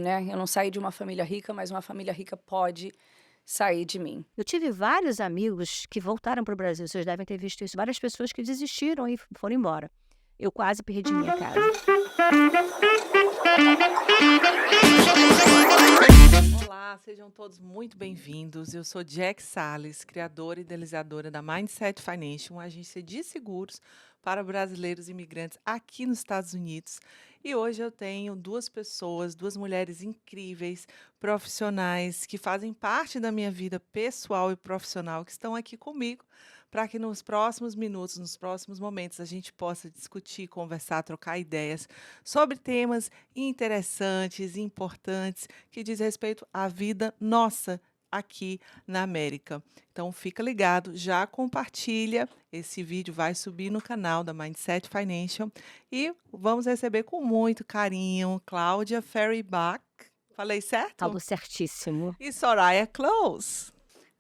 né, eu não saí de uma família rica, mas uma família rica pode sair de mim. Eu tive vários amigos que voltaram para o Brasil, vocês devem ter visto isso, várias pessoas que desistiram e foram embora. Eu quase perdi minha casa. Olá, sejam todos muito bem-vindos. Eu sou Jack Salles, criadora e idealizadora da Mindset Financial, uma agência de seguros para brasileiros imigrantes aqui nos Estados Unidos. E hoje eu tenho duas pessoas, duas mulheres incríveis, profissionais, que fazem parte da minha vida pessoal e profissional, que estão aqui comigo para que nos próximos minutos, nos próximos momentos, a gente possa discutir, conversar, trocar ideias sobre temas interessantes, importantes, que diz respeito à vida nossa aqui na América. Então fica ligado, já compartilha, esse vídeo vai subir no canal da Mindset Financial e vamos receber com muito carinho Cláudia Ferrybach, falei certo? Falou certíssimo. E Soraya Close.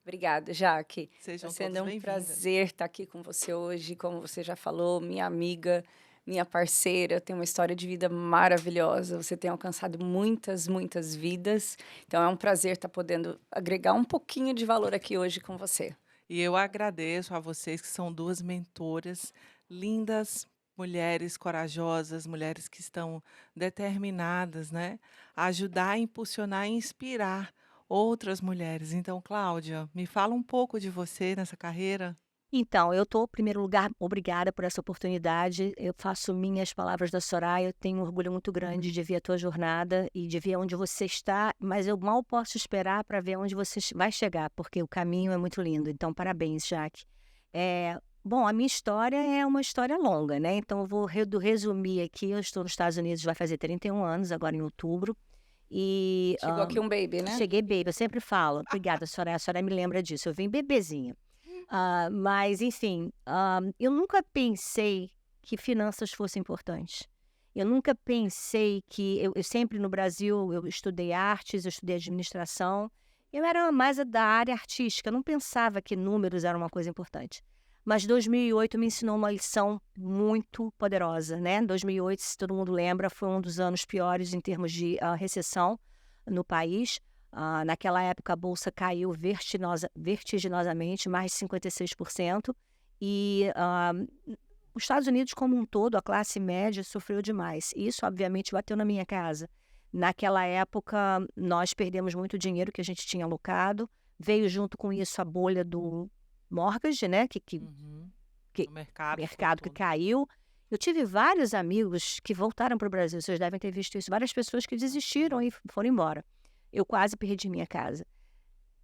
Obrigada, Jaque. Está Sejam sendo todas um bem-vindas. prazer estar aqui com você hoje, como você já falou, minha amiga, minha parceira, tem uma história de vida maravilhosa, você tem alcançado muitas, muitas vidas, então é um prazer estar podendo agregar um pouquinho de valor aqui hoje com você. E eu agradeço a vocês que são duas mentoras lindas, mulheres corajosas, mulheres que estão determinadas, né, a ajudar, a impulsionar e inspirar outras mulheres. Então, Cláudia, me fala um pouco de você nessa carreira. Então, eu estou, em primeiro lugar, obrigada por essa oportunidade. Eu faço minhas palavras da Soraya. Eu tenho um orgulho muito grande de ver a tua jornada e de ver onde você está, mas eu mal posso esperar para ver onde você vai chegar, porque o caminho é muito lindo. Então, parabéns, Jaque. Bom, a minha história é uma história longa, né? Então, eu vou resumir aqui. Eu estou nos Estados Unidos, vai fazer 31 anos, agora em outubro. E Chegou aqui um baby, né? cheguei baby, eu sempre falo. Obrigada, Soraya. A Soraya me lembra disso. Eu vim bebezinha. Mas enfim, eu nunca pensei que finanças fossem importantes. Eu nunca pensei que eu sempre no Brasil, eu estudei artes, eu estudei administração, eu era mais da área artística, eu não pensava que números eram uma coisa importante. Mas 2008 me ensinou uma lição muito poderosa, né. 2008, se todo mundo lembra, foi um dos anos piores em termos de, recessão no país. Naquela época a bolsa caiu vertiginosamente, mais de 56%, e, os Estados Unidos como um todo, a classe média sofreu demais. E isso obviamente bateu na minha casa. Naquela época, nós perdemos muito dinheiro que a gente tinha alocado, veio junto com isso a bolha do mortgage, né, Uhum. que O mercado foi mercado que todo. caiu. Eu tive vários amigos que voltaram para o Brasil, vocês devem ter visto isso, várias pessoas que desistiram e foram embora. Eu quase perdi minha casa.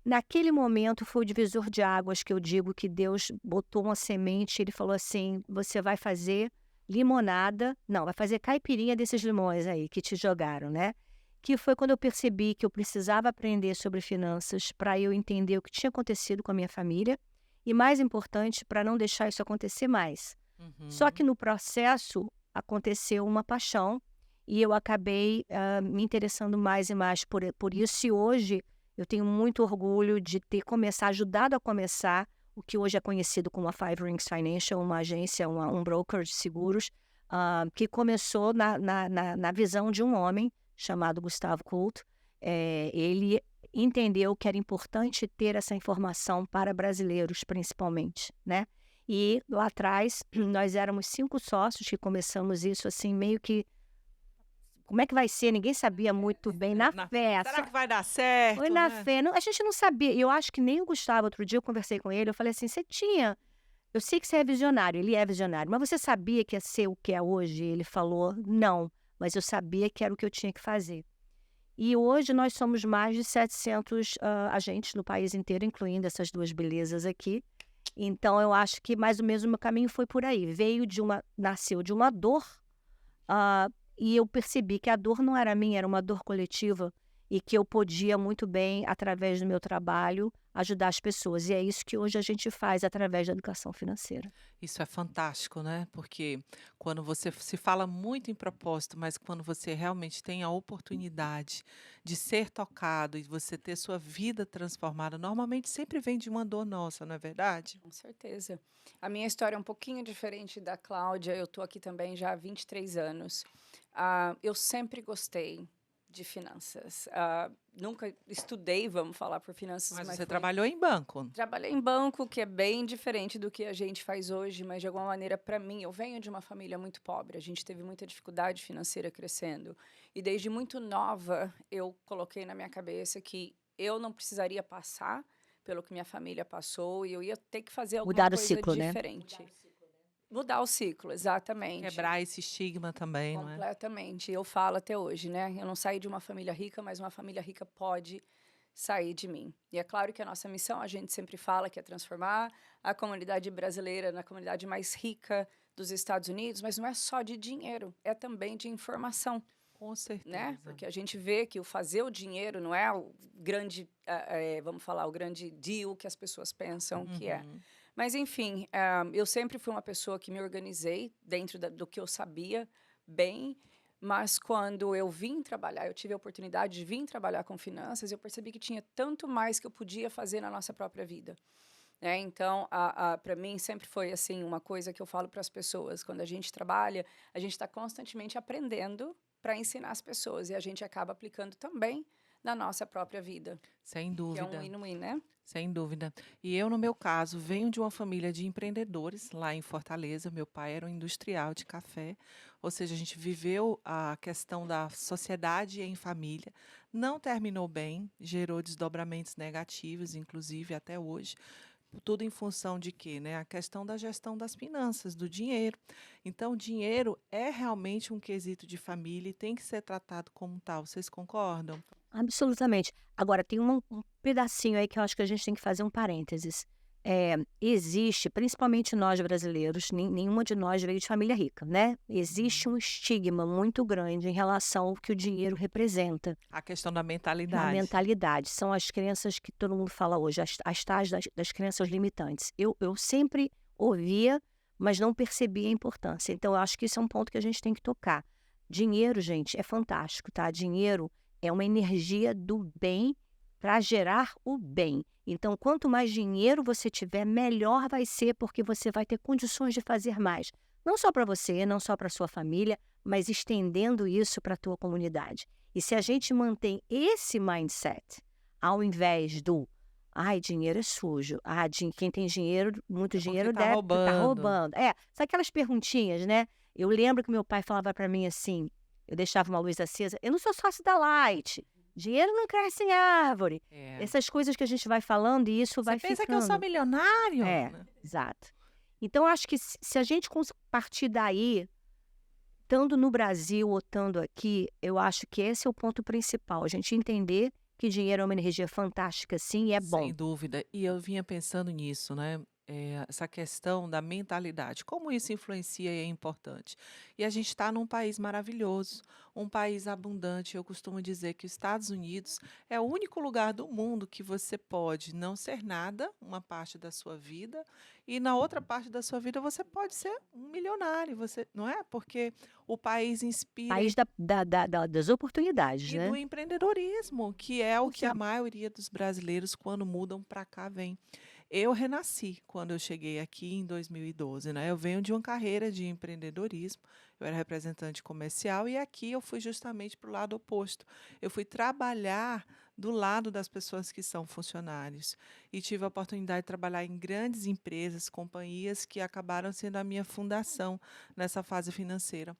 Naquele momento foi o divisor de águas que eu digo que Deus botou uma semente, ele falou assim: "Você vai fazer limonada, não, vai fazer caipirinha desses limões aí que te jogaram, né". Que foi quando eu percebi que eu precisava aprender sobre finanças para eu entender o que tinha acontecido com a minha família e, mais importante, para não deixar isso acontecer mais. Só que Uhum. no processo aconteceu uma paixão e eu acabei, me interessando mais e mais por isso, e hoje eu tenho muito orgulho de ter ajudado a começar o que hoje é conhecido como a Five Rings Financial, uma agência, um broker de seguros, que começou na visão de um homem chamado Gustavo Couto. Ele entendeu que era importante ter essa informação para brasileiros, principalmente, né. E lá atrás, nós éramos 5 sócios que começamos isso, assim, meio que como é que vai ser? Ninguém sabia muito bem, na fé, Será só que vai dar foi certo, na né? fé, não, a gente não sabia, e eu acho que nem o Gustavo, outro dia eu conversei com ele, eu falei assim: "Você tinha eu sei que você é visionário", ele é visionário, "mas você sabia que ia ser o que é hoje?" Ele falou: "Não, mas eu sabia que era o que eu tinha que fazer". E hoje nós somos mais de 700, agentes no país inteiro, incluindo essas 2 belezas aqui. Então eu acho que mais ou menos o meu caminho foi por aí, nasceu de uma dor, e eu percebi que a dor não era minha, era uma dor coletiva e que eu podia muito bem, através do meu trabalho, ajudar as pessoas. E é isso que hoje a gente faz através da educação financeira. Isso é fantástico, né? Porque quando você se fala muito em propósito, mas quando você realmente tem a oportunidade de ser tocado e você ter sua vida transformada, normalmente sempre vem de uma dor nossa, não é verdade? Com certeza. A minha história é um pouquinho diferente da Cláudia, eu tô aqui também já há 23 anos. Eu sempre gostei. de finanças. Nunca estudei, vamos falar, por finanças, Mas mas você foi trabalhou em banco. trabalhei em banco, que é bem diferente do que a gente faz hoje, mas de alguma maneira, para mim, eu venho de uma família muito pobre. A gente teve muita dificuldade financeira crescendo. E desde muito nova, eu coloquei na minha cabeça que eu não precisaria passar pelo que minha família passou e eu ia ter que fazer alguma Mudar o coisa ciclo, né? diferente. Mudar o ciclo, exatamente. Quebrar esse estigma também, não é? Completamente. Eu falo até hoje, né? Eu não saí de uma família rica, mas uma família rica pode sair de mim. E é claro que a nossa missão, a gente sempre fala que é transformar a comunidade brasileira na comunidade mais rica dos Estados Unidos, mas não é só de dinheiro, é também de informação, Com né? certeza. Porque a gente vê que o fazer o dinheiro não é o grande, vamos falar, o grande deal que as pessoas pensam que é. Uhum. Mas, enfim, eu sempre fui uma pessoa que me organizei dentro do que eu sabia bem, mas quando eu vim trabalhar, eu tive a oportunidade de vir trabalhar com finanças, eu percebi que tinha tanto mais que eu podia fazer na nossa própria vida. Né? Então, para mim, sempre foi assim uma coisa que eu falo para as pessoas. Quando a gente trabalha, a gente está constantemente aprendendo para ensinar as pessoas e a gente acaba aplicando também na nossa própria vida, Sem que é um dúvida. win-win, né? Sem dúvida. E eu, no meu caso, venho de uma família de empreendedores lá em Fortaleza. Meu pai era um industrial de café, ou seja, a gente viveu a questão da sociedade em família. Não terminou bem, gerou desdobramentos negativos, inclusive até hoje. Tudo em função de quê, né? A questão da gestão das finanças, do dinheiro. Então, o dinheiro é realmente um quesito de família e tem que ser tratado como tal. Vocês concordam? Absolutamente. Agora, tem um pedacinho aí que eu acho que a gente tem que fazer um parênteses. Existe, principalmente nós brasileiros, nenhuma de nós veio de família rica, né? Existe Uhum. um estigma muito grande em relação ao que o dinheiro representa A questão da na mentalidade. mentalidade. São as crenças que todo mundo fala hoje, as tais das crenças limitantes. Eu sempre ouvia, mas não percebia a importância. Então, eu acho que isso é um ponto que a gente tem que tocar. Dinheiro, gente, é fantástico, tá? Dinheiro é uma energia do bem para gerar o bem. Então, quanto mais dinheiro você tiver, melhor vai ser, porque você vai ter condições de fazer mais. Não só para você, não só para sua família, mas estendendo isso para a tua comunidade. E se a gente mantém esse mindset, ao invés do, ai, dinheiro é sujo, quem tem dinheiro, muito É porque dinheiro tá deve tá roubando. roubando. Sabe aquelas perguntinhas, né? Eu lembro que meu pai falava para mim assim, eu deixava uma luz acesa, eu não sou sócio da Light, dinheiro não cresce em árvore. É. Essas coisas que a gente vai falando e isso Você vai pensa que eu sou ficando. milionário? Né? Exato. Então, acho que se a gente partir daí, estando no Brasil ou estando aqui, eu acho que esse é o ponto principal. A gente entender que dinheiro é uma energia fantástica, sim, e é bom. Sem dúvida. E eu vinha pensando nisso, né? Essa questão da mentalidade, como isso influencia e é importante. E a gente está num país maravilhoso, um país abundante. Eu costumo dizer que os Estados Unidos é o único lugar do mundo que você pode não ser nada, uma parte da sua vida, e na outra parte da sua vida você pode ser um milionário, você, não é? Porque o país inspira País das oportunidades, e do né? empreendedorismo, que é o que Você- a maioria dos brasileiros, quando mudam para cá, vem. Eu renasci quando eu cheguei aqui em 2012, né? Eu venho de uma carreira de empreendedorismo, eu era representante comercial e aqui eu fui justamente para o lado oposto. Eu fui trabalhar do lado das pessoas que são funcionários e tive a oportunidade de trabalhar em grandes empresas, companhias que acabaram sendo a minha fundação nessa fase financeira.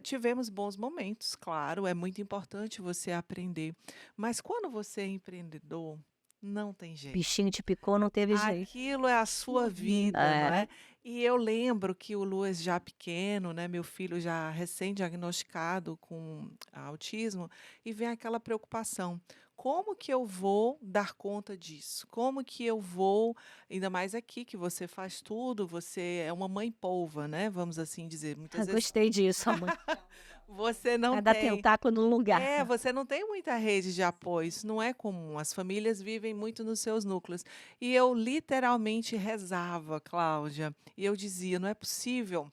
Tivemos bons momentos, claro, é muito importante você aprender, mas quando você é empreendedor, não tem jeito. Bichinho te picou, não teve jeito. Aquilo é a sua vida, não É, é? E eu lembro que o Luas já pequeno, né, meu filho já recém-diagnosticado com autismo, e vem aquela preocupação: como que eu vou dar conta disso? Como que eu vou, ainda mais aqui que você faz tudo, você é uma mãe polva, né? Vamos assim dizer. Muitas vezes gostei disso, amor. você não Cada tem. tentáculo num lugar. Você não tem muita rede de apoio, isso não é comum. As famílias vivem muito nos seus núcleos. E eu literalmente rezava, Cláudia, e eu dizia: não é possível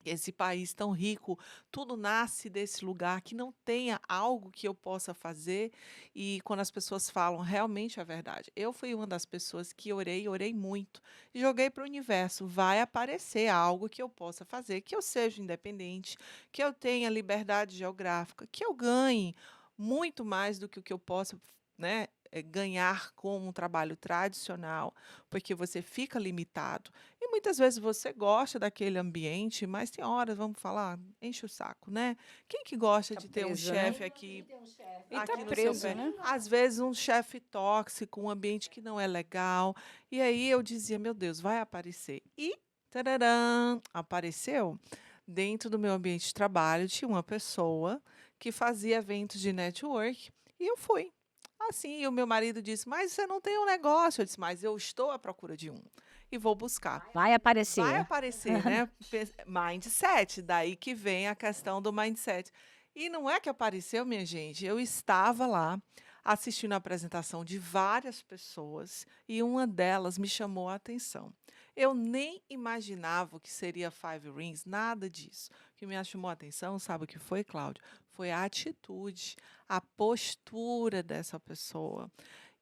que esse país tão rico, tudo nasce desse lugar, que não tenha algo que eu possa fazer. E quando as pessoas falam, realmente é verdade. Eu fui uma das pessoas que orei muito, e joguei para o universo: vai aparecer algo que eu possa fazer, que eu seja independente, que eu tenha liberdade geográfica, que eu ganhe. muito mais do que o que eu posso, né, ganhar com um trabalho tradicional, porque você fica limitado. E muitas vezes você gosta daquele ambiente, mas tem horas, vamos falar, enche o saco, né? Quem que gosta Tá de ter um preso, né? chefe aqui E tá no seu preso, pé? né? Às vezes um chefe tóxico, um ambiente que não é legal. E aí eu dizia, meu Deus, vai aparecer. E tararã, apareceu. Dentro do meu ambiente de trabalho tinha uma pessoa que fazia eventos de network e eu fui. Assim, e o meu marido disse: Mas você não tem um negócio? Eu disse: Mas eu estou à procura de um e vou buscar. Vai Vai aparecer. aparecer, né? Mindset, daí que vem a questão do mindset. E não é que apareceu, minha gente, eu estava lá assistindo a apresentação de várias pessoas e uma delas me chamou a atenção. Eu nem imaginava que seria Five Rings, nada disso. O que me chamou a atenção, sabe o que foi, Cláudio? Foi a atitude, a postura dessa pessoa.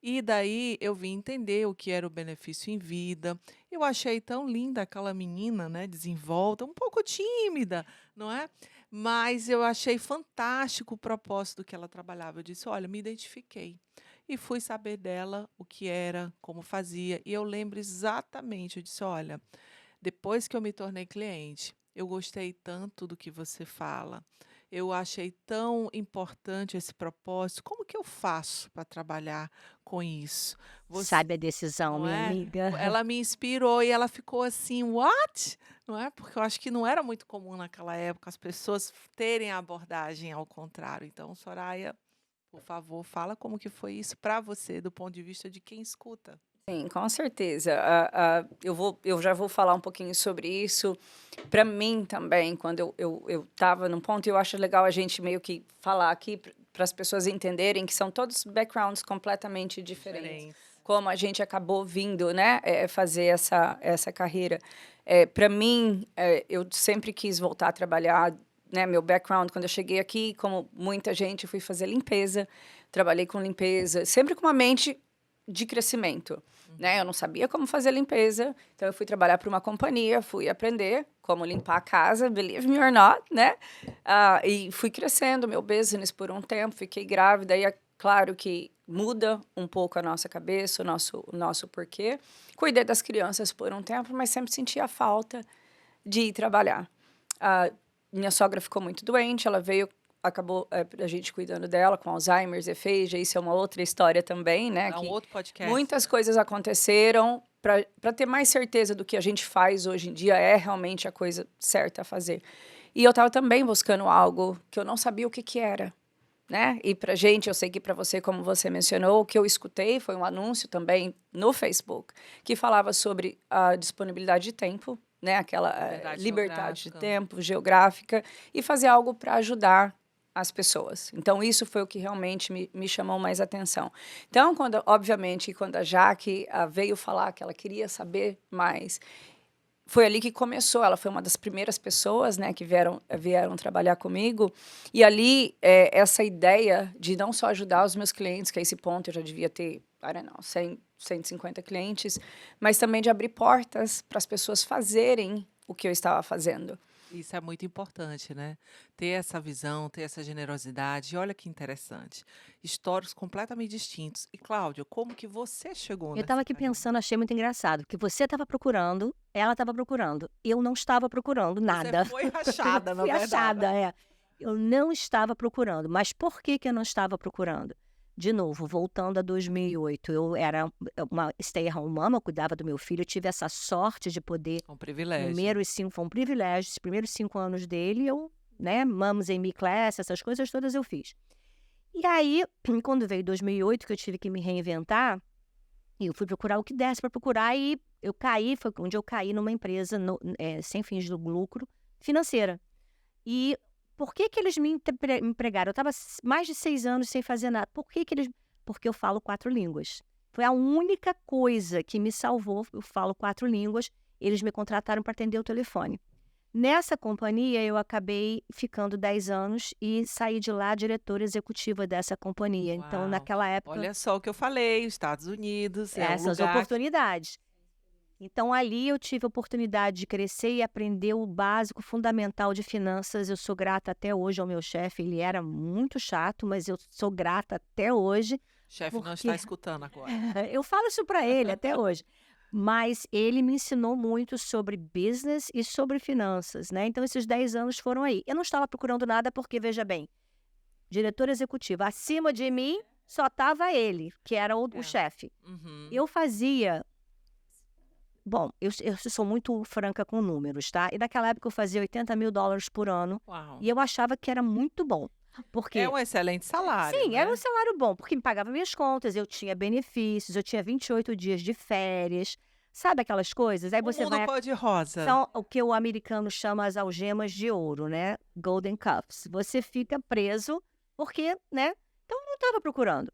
E daí eu vim entender o que era o benefício em vida. Eu achei tão linda aquela menina, né, desenvolta, um pouco tímida, não é? Mas eu achei fantástico o propósito que ela trabalhava. Eu disse: olha, me identifiquei. E fui saber dela o que era, como fazia. E eu lembro exatamente, eu disse: olha, depois que eu me tornei cliente, eu gostei tanto do que você fala. Eu achei tão importante esse propósito. Como que eu faço para trabalhar com isso? Você, Sabe a decisão, não minha é? amiga. Ela me inspirou e ela ficou assim, what? Não é? Porque eu acho que não era muito comum naquela época as pessoas terem a abordagem ao contrário. Então, Soraya, por favor, fala como que foi isso para você, do ponto de vista de quem escuta. Sim, com certeza. Eu já vou falar um pouquinho sobre isso. Para mim também, quando eu estava num ponto, e eu acho legal a gente meio que falar aqui para as pessoas entenderem que são todos backgrounds completamente diferentes. Diferentes. Como a gente acabou vindo, né, fazer essa carreira. Para mim, eu sempre quis voltar a trabalhar, né, meu background, quando eu cheguei aqui, como muita gente, eu fui fazer limpeza, trabalhei com limpeza, sempre com uma mente de crescimento, né? Eu não sabia como fazer limpeza, então eu fui trabalhar para uma companhia, fui aprender como limpar a casa, believe me or not, né? E fui crescendo meu business por um tempo, fiquei grávida, e é claro que muda um pouco a nossa cabeça, o nosso porquê. Cuidei das crianças por um tempo, mas sempre sentia falta de ir trabalhar. Ah, minha sogra ficou muito doente, ela veio, acabou a gente cuidando dela com Alzheimer's, efeija, isso é uma outra história também, né? É um Que outro podcast. muitas coisas aconteceram para ter mais certeza do que a gente faz hoje em dia é realmente a coisa certa a fazer. E eu estava também buscando algo que eu não sabia o que que era, né? E pra gente, eu sei que para você, como você mencionou, o que eu escutei foi um anúncio também no Facebook que falava sobre a disponibilidade de tempo, né? Aquela Liberdade liberdade de geográfica. tempo, geográfica, e fazer algo para ajudar as pessoas. Então, isso foi o que realmente me chamou mais atenção. Então, obviamente, quando a Jaque veio falar que ela queria saber mais, foi ali que começou. Ela foi uma das primeiras pessoas, né, que vieram trabalhar comigo. E ali, essa ideia de não só ajudar os meus clientes, que a esse ponto eu já devia ter, I don't know, 100, 150 clientes, mas também de abrir portas para as pessoas fazerem o que eu estava fazendo. Isso é muito importante, né? Ter essa visão, ter essa generosidade. E olha que interessante. Histórias completamente distintos. E, Cláudia, como que você chegou Eu estava nessa aqui carreira? pensando, achei muito engraçado, porque você estava procurando, ela estava procurando. Eu não estava procurando Você nada. foi achada, na Fui verdade. achada, é. Eu não estava procurando. Mas por que que eu não estava procurando? De novo, voltando a 2008, eu era uma stay-at-home mama, eu cuidava do meu filho, eu tive essa sorte de poder, É um privilégio. foi um privilégio, os primeiros 5 anos dele, eu, né, Moms in Me Class, essas coisas todas eu fiz. E aí, quando veio 2008, que eu tive que me reinventar, e eu fui procurar o que desse para procurar e eu caí, foi onde eu caí numa empresa sem fins de lucro, financeira. E por que que eles me empregaram? Eu estava mais de 6 anos sem fazer nada. Por que que eles... Porque eu falo 4 línguas. Foi a única coisa que me salvou, eu falo 4 línguas, eles me contrataram para atender o telefone. Nessa companhia, eu acabei ficando 10 anos e saí de lá diretora executiva dessa companhia. Então, Uau. naquela época, Olha só o que eu falei, os Estados Unidos é um essas lugar. oportunidades. Então, ali eu tive a oportunidade de crescer e aprender o básico, fundamental de finanças. Eu sou grata até hoje ao meu chefe. Ele era muito chato, mas eu sou grata até hoje, Chefe não está porque escutando agora. eu falo isso para ele até hoje. Mas ele me ensinou muito sobre business e sobre finanças, né? Então, esses 10 anos foram aí. Eu não estava procurando nada porque, veja bem, diretor executivo, acima de mim só estava ele, que era o É. chefe. Uhum. Eu fazia. Bom, eu sou muito franca com números, tá? E naquela época eu fazia US$ 80.000 por ano Uau. e eu achava que era muito bom. É Porque, um excelente salário, sim, era um né? salário bom, porque me pagava minhas contas, eu tinha benefícios, eu tinha 28 dias de férias, sabe aquelas coisas? Aí O você mundo vai. cor-de-rosa. São o que o americano chama as algemas de ouro, né? Golden Cuffs. Você fica preso porque, né? Então eu não estava procurando.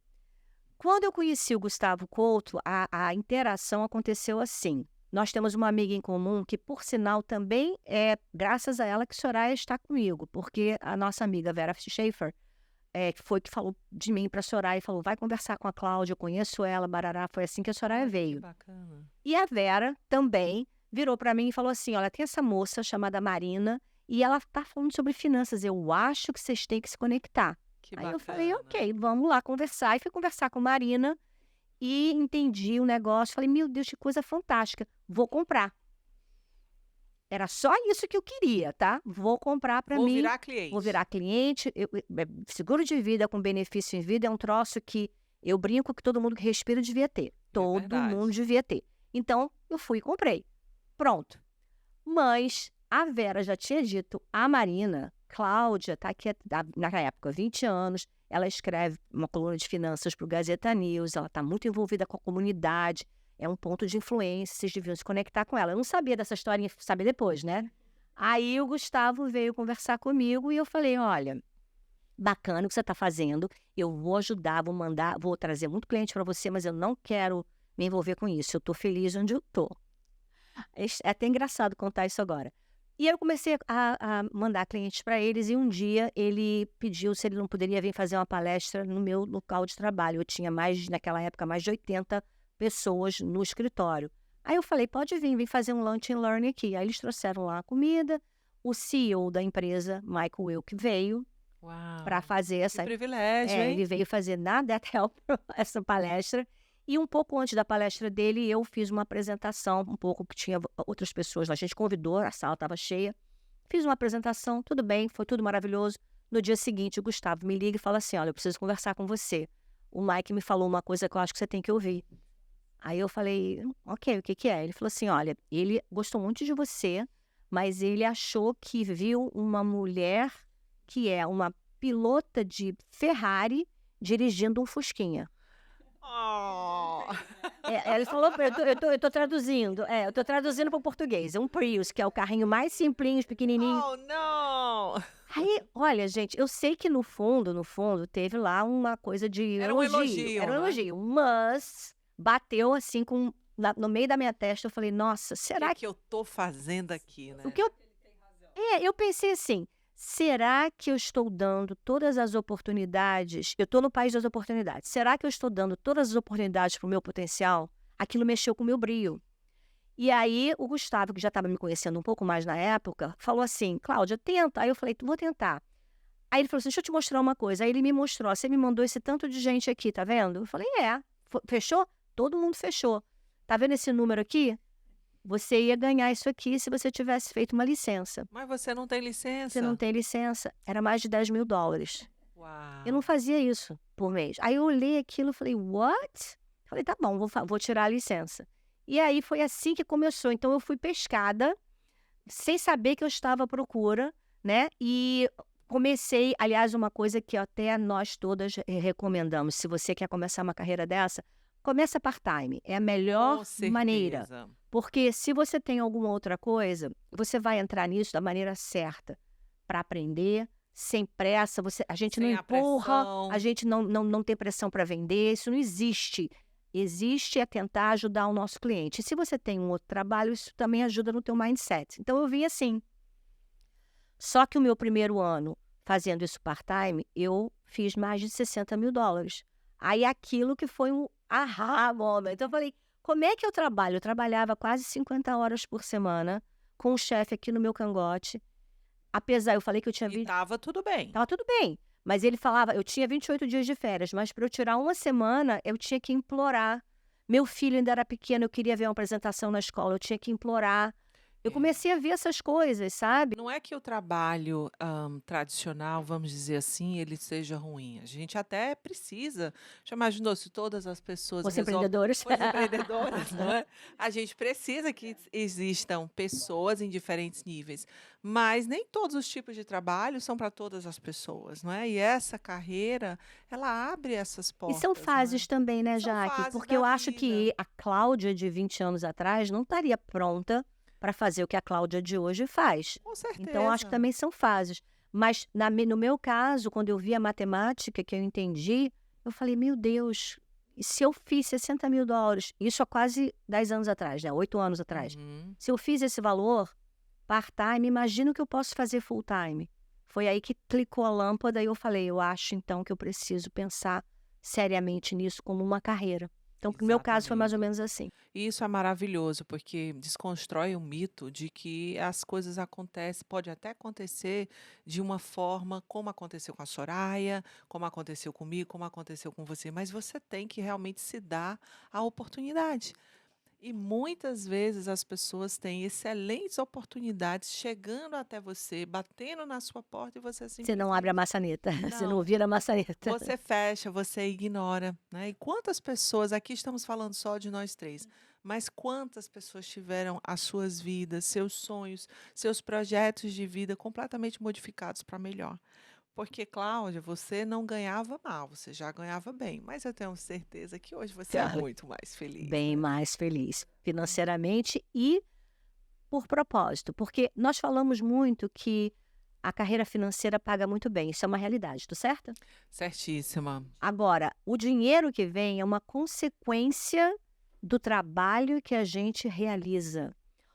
Quando eu conheci o Gustavo Couto, a interação aconteceu assim. Nós temos uma amiga em comum que, por sinal, também é graças a ela que Soraya está comigo, porque a nossa amiga Vera Schaefer que foi que falou de mim para a Soraya e falou: vai conversar com a Cláudia, eu conheço ela, barará. Foi assim que a Soraya Olha, que veio. bacana. E a Vera também virou para mim e falou assim: olha, tem essa moça chamada Marina e ela está falando sobre finanças. Eu acho que vocês têm que se conectar. Que Aí eu falei: bacana. ok, vamos lá conversar. E fui conversar com Marina e entendi o negócio. Falei: meu Deus, que coisa fantástica, vou comprar. Era só isso que eu queria, tá? Vou comprar para Vou mim, virar cliente. vou virar cliente. Seguro de vida com benefício em vida é um troço que eu brinco que todo mundo que respira devia ter. Todo verdade. mundo devia ter. Então, eu fui e comprei. Pronto. Mas a Vera já tinha dito à Marina, Cláudia está aqui na época, 20 anos, ela escreve uma coluna de finanças para o Gazeta News, ela está muito envolvida com a comunidade, é um ponto de influência, vocês deviam se conectar com ela. Eu não sabia dessa historinha, saber depois, né? Aí o Gustavo veio conversar comigo e eu falei: olha, bacana o que você está fazendo, eu vou ajudar, vou mandar, vou trazer muito cliente para você, mas eu não quero me envolver com isso, eu estou feliz onde eu estou. É até engraçado contar isso agora. E eu comecei a mandar clientes para eles e um dia ele pediu se ele não poderia vir fazer uma palestra no meu local de trabalho. Eu tinha naquela época, mais de 80 pessoas no escritório. Aí eu falei: pode vir, vem fazer um lunch and learn aqui. Aí eles trouxeram lá a comida, o CEO da empresa, Michael Wilk, veio para Uau. fazer Que essa... privilégio, hein? ele veio fazer na That Help essa palestra. E um pouco antes da palestra dele, eu fiz uma apresentação, um pouco que tinha outras pessoas lá. A gente convidou, a sala estava cheia. Fiz uma apresentação, tudo bem, foi tudo maravilhoso. No dia seguinte, o Gustavo me liga e fala assim: olha, eu preciso conversar com você. O Mike me falou uma coisa que eu acho que você tem que ouvir. Aí eu falei: ok, o que que é? Ele falou assim: olha, ele gostou muito de você, mas ele achou que viu uma mulher que é uma pilota de Ferrari dirigindo um Fusquinha. Oh. Ele falou, eu tô traduzindo, eu tô traduzindo para o português. É um Prius, que é o carrinho mais simplinho, pequenininho. Oh, não! Aí, olha, gente, eu sei que no fundo, teve lá uma coisa de Era um elogio. elogio, Era um né? elogio, mas bateu assim no meio da minha testa. Eu falei: nossa, O será que eu tô fazendo aqui, né? o que eu pensei assim: será que eu estou dando todas as oportunidades? Eu estou no país das oportunidades. Será que eu estou dando todas as oportunidades para o meu potencial? Aquilo mexeu com o meu brio. E aí o Gustavo, que já estava me conhecendo um pouco mais na época, falou assim: Cláudia, tenta. Aí eu falei: vou tentar. Aí ele falou assim: deixa eu te mostrar uma coisa. Aí ele me mostrou: você me mandou esse tanto de gente aqui, tá vendo? Eu falei: fechou? Todo mundo fechou. Tá vendo esse número aqui? Você ia ganhar isso aqui se você tivesse feito uma licença. Mas você não tem licença? Você não tem licença. Era mais de $10.000. Uau. Eu não fazia isso por mês. Aí eu olhei aquilo e falei: what? Falei: tá bom, vou tirar a licença. E aí foi assim que começou. Então eu fui pescada, sem saber que eu estava à procura, né? E comecei, aliás, uma coisa que até nós todas recomendamos: se você quer começar uma carreira dessa, começa part-time. É a melhor Com maneira. certeza. Porque se você tem alguma outra coisa, você vai entrar nisso da maneira certa, para aprender, sem pressa. A gente não Sem a empurra, pressão. a gente não tem pressão para vender, isso não existe. Existe é tentar ajudar o nosso cliente. E se você tem um outro trabalho, isso também ajuda no teu mindset. Então eu vim assim. Só que o meu primeiro ano fazendo isso part-time, eu fiz mais de $60.000. Aí aquilo que foi um aha moment. Então eu falei: Como é que eu trabalho? Eu trabalhava quase 50 horas por semana com o chefe aqui no meu cangote. Apesar, eu falei que eu tinha E estava tudo bem. Tava tudo bem, mas ele falava eu tinha 28 dias de férias, mas para eu tirar uma semana, eu tinha que implorar. Meu filho ainda era pequeno, eu queria ver uma apresentação na escola, eu tinha que implorar. Eu É. comecei a ver essas coisas, sabe. Não é que o trabalho, tradicional, vamos dizer assim, ele seja ruim. A gente até precisa. Já imaginou se todas as pessoas Os resolvem empreendedores. os empreendedoras, não é? A gente precisa que existam pessoas em diferentes níveis, mas nem todos os tipos de trabalho são para todas as pessoas, não é? E essa carreira, ela abre essas E são portas, não é? fases também, né, São Jaque, fases porque da eu acho vida. que a Cláudia de 20 anos atrás não estaria pronta para fazer o que a Cláudia de hoje faz. Com Então, eu acho que certeza. também são fases. Mas no meu caso, quando eu vi a matemática, que eu entendi, eu falei, meu Deus, e se eu fiz US$ 60.000, isso há quase 10 anos atrás, né? 8 anos atrás. Uhum. Se eu fiz esse valor, part-time, imagina o que eu posso fazer full-time. Foi aí que clicou a lâmpada e eu falei, eu acho então que eu preciso pensar seriamente nisso como uma carreira. Então, no meu caso, foi mais ou Exatamente. menos assim. E isso é maravilhoso, porque desconstrói o mito de que as coisas acontecem, pode até acontecer de uma forma como aconteceu com a Soraya, como aconteceu comigo, como aconteceu com você, mas você tem que realmente se dar a oportunidade. E muitas vezes as pessoas têm excelentes oportunidades chegando até você, batendo na sua porta e você Você não abre a simplesmente maçaneta, você não não. vira a maçaneta. Você fecha, você ignora, né? E quantas pessoas, aqui estamos falando só de nós três, mas quantas pessoas tiveram as suas vidas, seus sonhos, seus projetos de vida completamente modificados para melhor? Porque, Cláudia, você não ganhava mal, você já ganhava bem, mas eu tenho certeza que hoje você é Cara, muito mais feliz, bem né? mais feliz Hum. financeiramente e por propósito, porque nós falamos muito que a carreira financeira paga muito bem, isso é uma realidade, tô certa? Certíssima. Agora, o dinheiro que vem é uma consequência do trabalho que a gente realiza.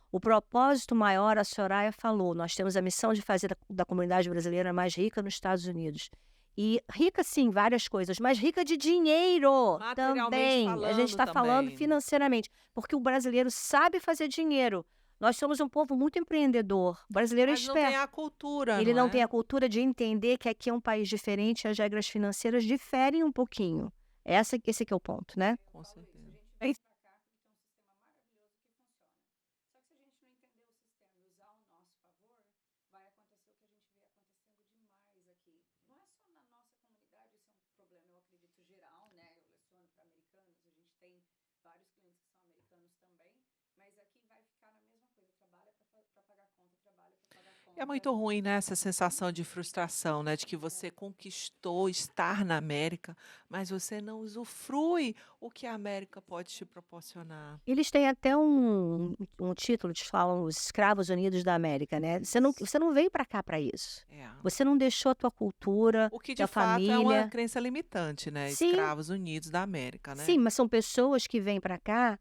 O propósito maior, a Soraya falou, nós temos a missão de fazer da comunidade brasileira mais rica nos Estados Unidos. E rica, sim, várias coisas, mas rica de dinheiro Materialmente também. A gente falando está falando também. financeiramente, porque o brasileiro sabe fazer dinheiro. Nós somos um povo muito empreendedor. O brasileiro é Mas não tem esperto. a cultura, Ele não não tem é? a cultura de entender que aqui é um país diferente e as regras financeiras diferem um pouquinho. Esse que é o ponto, né? Com certeza. É isso. É muito ruim, né, essa sensação de frustração, né, de que você conquistou estar na América, mas você não usufrui o que a América pode te proporcionar. Eles têm até um título, eles falam os escravos unidos da América, né? Isso. Você não veio para cá para isso. É. Você não deixou a tua cultura, O que de tua fato é uma família. crença limitante, né, Sim, Escravos Unidos da América, sim, né. mas são pessoas que vêm para cá,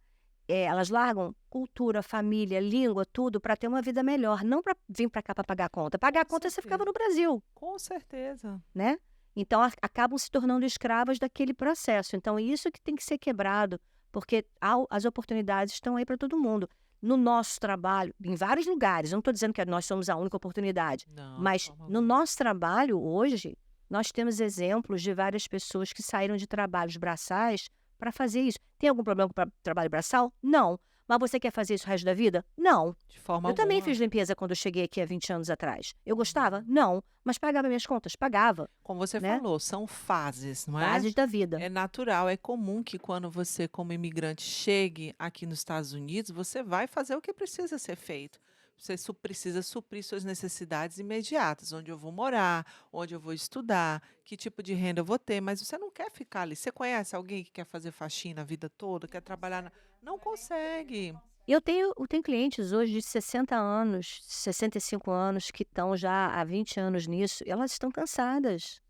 elas largam cultura, família, língua, tudo para ter uma vida melhor, não para vir para cá para pagar a conta. Pagar a Com conta você ficava certeza, no Brasil, com certeza. né? Então acabam se tornando escravas daquele processo. Então isso que tem que ser quebrado, porque as oportunidades estão aí para todo mundo. No nosso trabalho, em vários lugares, eu não estou dizendo que nós somos a única oportunidade, Não, de mas forma no alguma. nosso trabalho hoje, nós temos exemplos de várias pessoas que saíram de trabalhos braçais para fazer isso. Tem algum problema com trabalho braçal? Não. Mas você quer fazer isso o resto da vida? Não. De forma Eu também alguma. fiz limpeza quando eu cheguei aqui há 20 anos atrás. Eu gostava? Uhum. Não. Mas pagava minhas contas? Pagava, Como você né? falou, são fases, não é? Fases da vida. É natural, é comum que quando você, como imigrante, chegue aqui nos Estados Unidos, você vai fazer o que precisa ser feito. Você precisa suprir suas necessidades imediatas, onde eu vou morar, onde eu vou estudar, que tipo de renda eu vou ter, mas você não quer ficar ali. Você conhece alguém que quer fazer faxina a vida toda, quer trabalhar Não consegue, Eu tenho clientes hoje de 60 anos, 65 anos, que estão já há 20 anos nisso, e elas estão cansadas,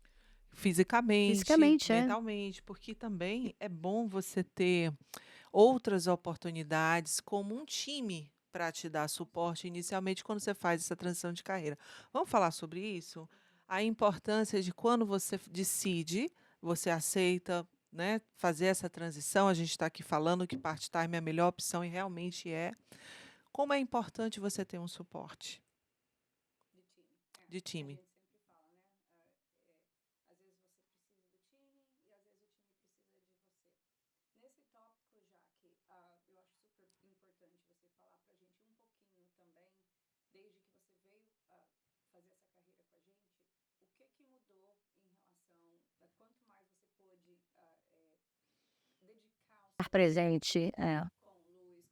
fisicamente, fisicamente, é. mentalmente, porque também é bom você ter outras oportunidades como um time para te dar suporte inicialmente quando você faz essa transição de carreira. Vamos falar sobre isso? A importância de quando você decide, você aceita, né, fazer essa transição. A gente está aqui falando que part-time é a melhor opção e realmente é. Como é importante você ter um suporte de time. Nesse tópico, Jaque, eu acho super importante você falar para a gente um pouquinho também, desde que você veio fazer essa carreira com a gente, o que mudou em relação a quanto mais você pôde dedicar o Estar seu tempo presente, com o Luiz,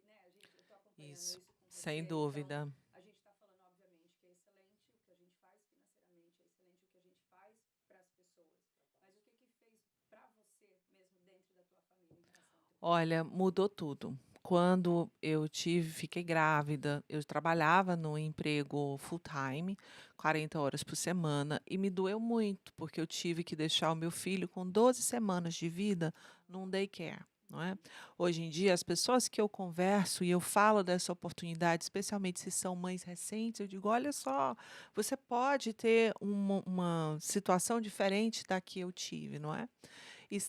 né, eu estou acompanhando Isso, isso com sem você, então dúvida. a gente está falando, obviamente, que é excelente o que a gente faz financeiramente, é excelente o que a gente faz para as pessoas, mas o que fez para você mesmo dentro da tua família em relação ao teu Olha, mudou tudo. Quando fiquei grávida, eu trabalhava no emprego full-time, 40 horas por semana, e me doeu muito, porque eu tive que deixar o meu filho com 12 semanas de vida num daycare, não é? Hoje em dia, as pessoas que eu converso e eu falo dessa oportunidade, especialmente se são mães recentes, eu digo: olha só, você pode ter uma situação diferente da que eu tive, não é?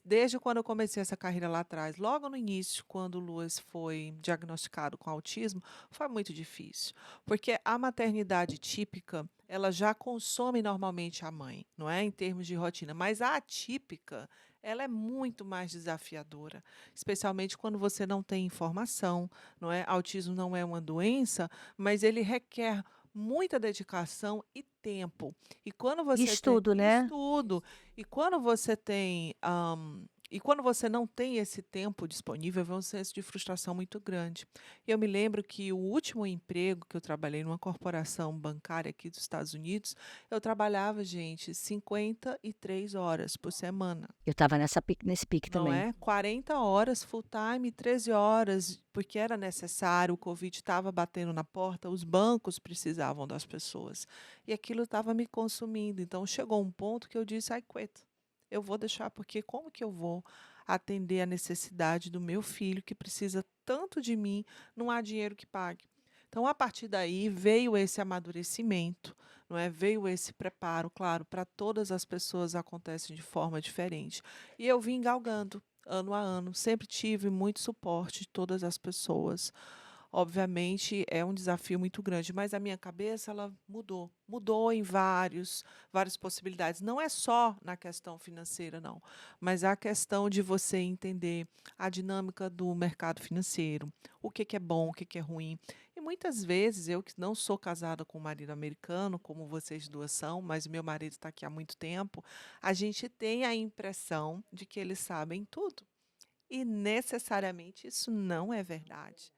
Desde quando eu comecei essa carreira lá atrás, logo no início, quando o Luiz foi diagnosticado com autismo, foi muito difícil, porque a maternidade típica, ela já consome normalmente a mãe, não é, em termos de rotina, mas a atípica, ela é muito mais desafiadora, especialmente quando você não tem informação, não é? Autismo não é uma doença, mas ele requer muita dedicação e tempo. E quando você tem estudo, né? estudo, quando você tem, e quando você não tem esse tempo disponível, vem um senso de frustração muito grande. E eu me lembro que o último emprego que eu trabalhei numa corporação bancária aqui dos Estados Unidos, eu trabalhava, gente, 53 horas por semana. Eu estava nesse pique Não também. é? 40 horas full time, 13 horas, porque era necessário, o Covid estava batendo na porta, os bancos precisavam das pessoas. E aquilo estava me consumindo. Então chegou um ponto que eu disse: I quit. Eu vou deixar, porque como que eu vou atender a necessidade do meu filho, que precisa tanto de mim, não há dinheiro que pague. Então, a partir daí, veio esse amadurecimento, não é? Veio esse preparo, claro, para todas as pessoas acontece de forma diferente. E eu vim galgando, ano a ano, sempre tive muito suporte de todas as pessoas. Obviamente é um desafio muito grande, mas a minha cabeça ela mudou em várias possibilidades. Não é só na questão financeira, não, mas a questão de você entender a dinâmica do mercado financeiro, o que que é bom, o que que é ruim. E muitas vezes eu que não sou casada com um marido americano, como vocês duas são, mas meu marido está aqui há muito tempo, a gente tem a impressão de que eles sabem tudo. E necessariamente isso não é verdade.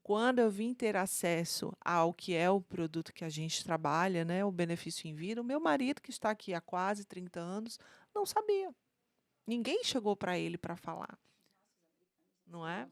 Quando eu vim ter acesso ao que é o produto que a gente trabalha, né, o benefício em vida, o meu marido, que está aqui há quase 30 anos, não sabia. Ninguém chegou para ele para falar, não é?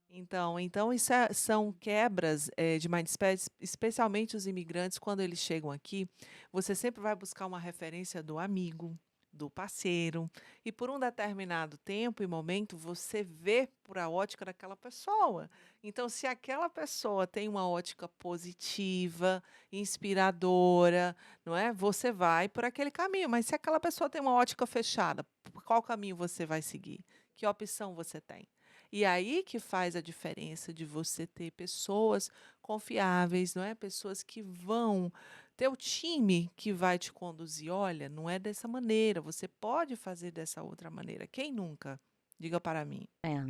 Então isso são quebras de mindset, especialmente os imigrantes, quando eles chegam aqui, você sempre vai buscar uma referência do amigo, do parceiro, e por um determinado tempo e momento você vê por a ótica daquela pessoa. Então, se aquela pessoa tem uma ótica positiva, inspiradora, não é? Você vai por aquele caminho. Mas se aquela pessoa tem uma ótica fechada, por qual caminho você vai seguir? Que opção você tem? E aí que faz a diferença de você ter pessoas confiáveis, não é? Pessoas que vão ter o time que vai te conduzir. Olha, não é dessa maneira, você pode fazer dessa outra maneira. Quem nunca? Diga para mim. É.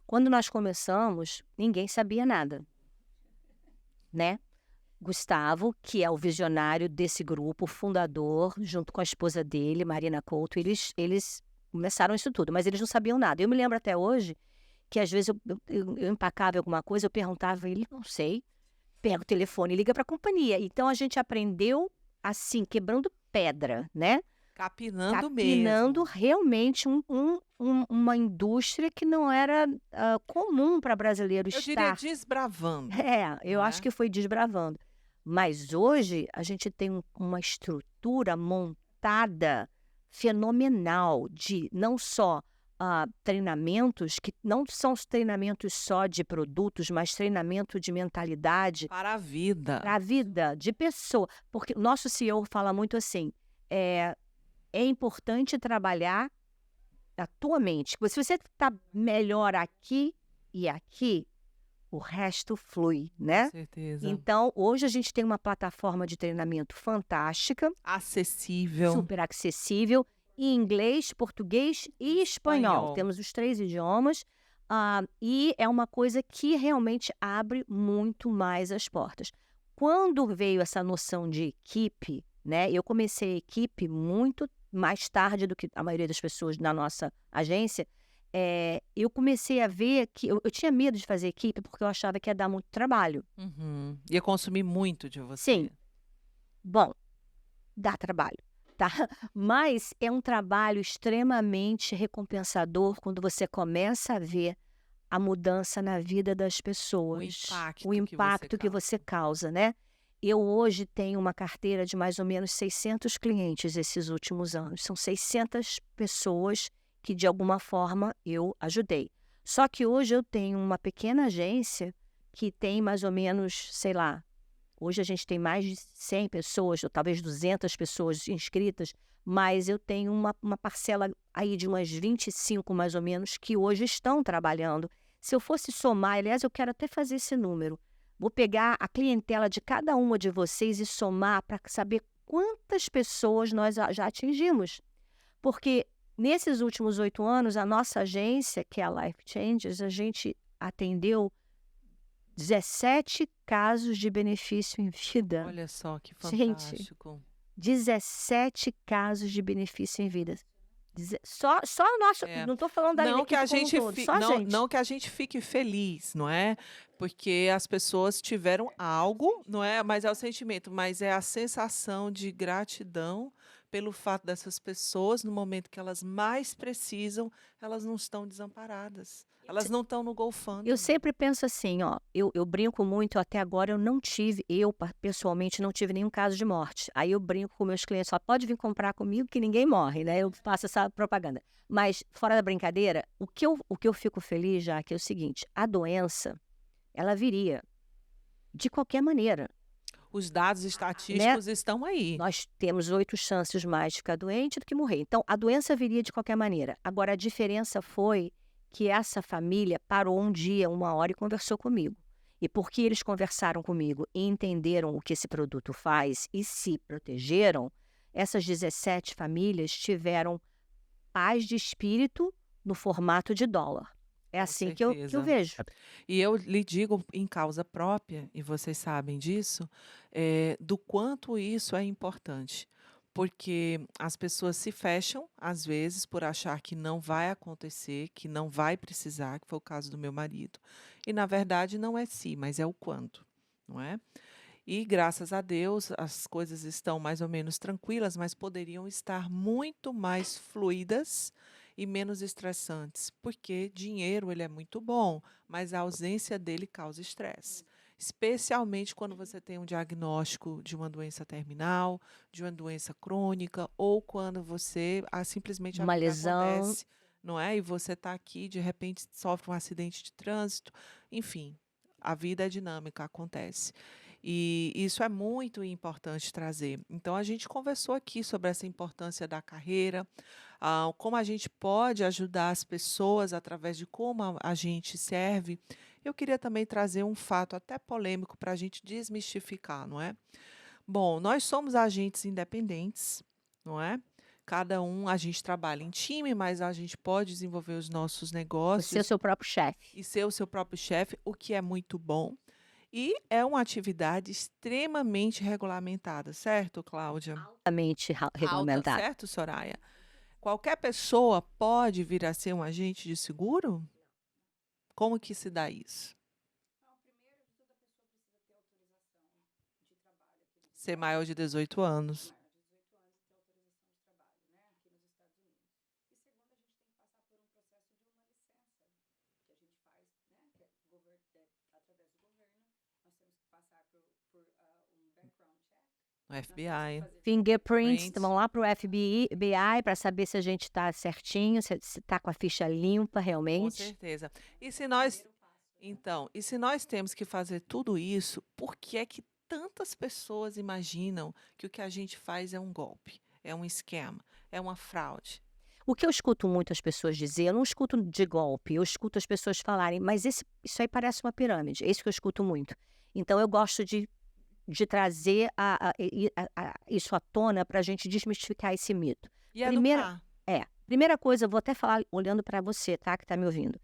Quando nós começamos, ninguém sabia nada, né? Gustavo, que é o visionário desse grupo, fundador, junto com a esposa dele, Marina Couto, eles começaram isso tudo, mas eles não sabiam nada. Eu me lembro até hoje que às vezes eu empacava alguma coisa, eu perguntava a ele, não sei, pega o telefone e liga para a companhia. Então a gente aprendeu assim, quebrando pedra, né? Capinando Capinando mesmo. realmente uma indústria que não era comum para brasileiro Eu diria estar. desbravando, Eu não acho é? que foi desbravando. Mas hoje a gente tem uma estrutura montada fenomenal de não só treinamentos, que não são os treinamentos só de produtos, mas treinamento de mentalidade Para a vida. para a vida de pessoa. Porque o nosso CEO fala muito assim, é importante trabalhar a tua mente. Se você está melhor aqui e aqui, o resto flui, Com né? certeza. Então, hoje a gente tem uma plataforma de treinamento fantástica, Acessível. super acessível, em inglês, português e espanhol. Espanhol. Temos os 3 idiomas, e é uma coisa que realmente abre muito mais as portas. Quando veio essa noção de equipe, né, eu comecei a equipe muito mais tarde do que a maioria das pessoas na nossa agência, eu comecei a ver que eu tinha medo de fazer equipe porque eu achava que ia dar muito trabalho. Uhum. Ia consumir muito de Sim, você. bom, dá trabalho, tá? Mas é um trabalho extremamente recompensador quando você começa a ver a mudança na vida das O pessoas, o impacto que impacto que você você causa. causa, né? Eu hoje tenho uma carteira de mais ou menos 600 clientes esses últimos anos. São 600 pessoas que, de alguma forma, eu ajudei. Só que hoje eu tenho uma pequena agência que tem mais ou menos, sei lá, hoje a gente tem mais de 100 pessoas, ou talvez 200 pessoas inscritas, mas eu tenho uma parcela aí de umas 25, mais ou menos, que hoje estão trabalhando. Se eu fosse somar, aliás, eu quero até fazer esse número. Vou pegar a clientela de cada uma de vocês e somar para saber quantas pessoas nós já atingimos. Porque nesses últimos 8 anos, a nossa agência, que é a Life Changes, a gente atendeu 17 casos de benefício em vida. Olha só que Gente, fantástico. 17 casos de benefício em vida. Só o nosso, É. não estou falando da Não que a equipe como um gente todo, fi só a não gente. não que a gente fique feliz, não é, porque as pessoas tiveram algo, não é, mas é o sentimento, mas é a sensação de gratidão pelo fato dessas pessoas, no momento que elas mais precisam, elas não estão desamparadas. Elas não estão no Eu GoFundMe. sempre penso assim, ó, eu brinco muito, até agora eu pessoalmente não tive nenhum caso de morte. Aí eu brinco com meus clientes, só pode vir comprar comigo que ninguém morre, né? Eu faço essa propaganda. Mas, fora da brincadeira, o que eu fico feliz já que é o seguinte, a doença, ela viria de qualquer maneira, Os dados né? estatísticos estão aí. Nós temos 8 chances mais de ficar doente do que morrer. Então, a doença viria de qualquer maneira. Agora, a diferença foi que essa família parou um dia, 1 hora, e conversou comigo. E porque eles conversaram comigo e entenderam o que esse produto faz e se protegeram, essas 17 famílias tiveram paz de espírito no formato de dólar. É Com assim que eu certeza. vejo. E eu lhe digo em causa própria, e vocês sabem disso, do quanto isso é importante. Porque as pessoas se fecham, às vezes, por achar que não vai acontecer, que não vai precisar, que foi o caso do meu marido. E, na verdade, não é se, mas é o quanto, não é? E, graças a Deus, as coisas estão mais ou menos tranquilas, mas poderiam estar muito mais fluidas e menos estressantes, porque dinheiro ele é muito bom, mas a ausência dele causa estresse. Especialmente quando você tem um diagnóstico de uma doença terminal, de uma doença crônica, ou quando você simplesmente a Uma vida lesão. acontece, não é? E você está aqui, de repente sofre um acidente de trânsito, enfim, a vida é dinâmica, acontece. E isso é muito importante trazer. Então, a gente conversou aqui sobre essa importância da carreira, como a gente pode ajudar as pessoas através de como a gente serve. Eu queria também trazer um fato até polêmico para a gente desmistificar, não é? Bom, nós somos agentes independentes, não é? Cada um, a gente trabalha em time, mas a gente pode desenvolver os nossos Você é o negócios seu próprio chefe. e ser o seu próprio chefe, o que é muito bom. E é uma atividade extremamente regulamentada, certo, Cláudia? Altamente Alta, regulamentado. certo, Soraya? Qualquer pessoa pode vir a ser um agente de seguro? Como que se dá isso? Ser maior de 18 anos. No FBI. Fingerprints, Print. vão lá para o FBI para saber se a gente está certinho, se está com a ficha limpa Com realmente. certeza. E se nós, então, e se nós temos que fazer tudo isso, por que é que tantas pessoas imaginam que o que a gente faz é um golpe, é um esquema, é uma fraude? O que eu escuto muito as pessoas dizer, eu não escuto de golpe, eu escuto as pessoas falarem, mas isso aí parece uma pirâmide, é isso que eu escuto muito. Então eu gosto de trazer isso à tona para a gente desmistificar esse mito. E Primeira, educar. primeira coisa, eu vou até falar olhando para você, tá, que está me ouvindo.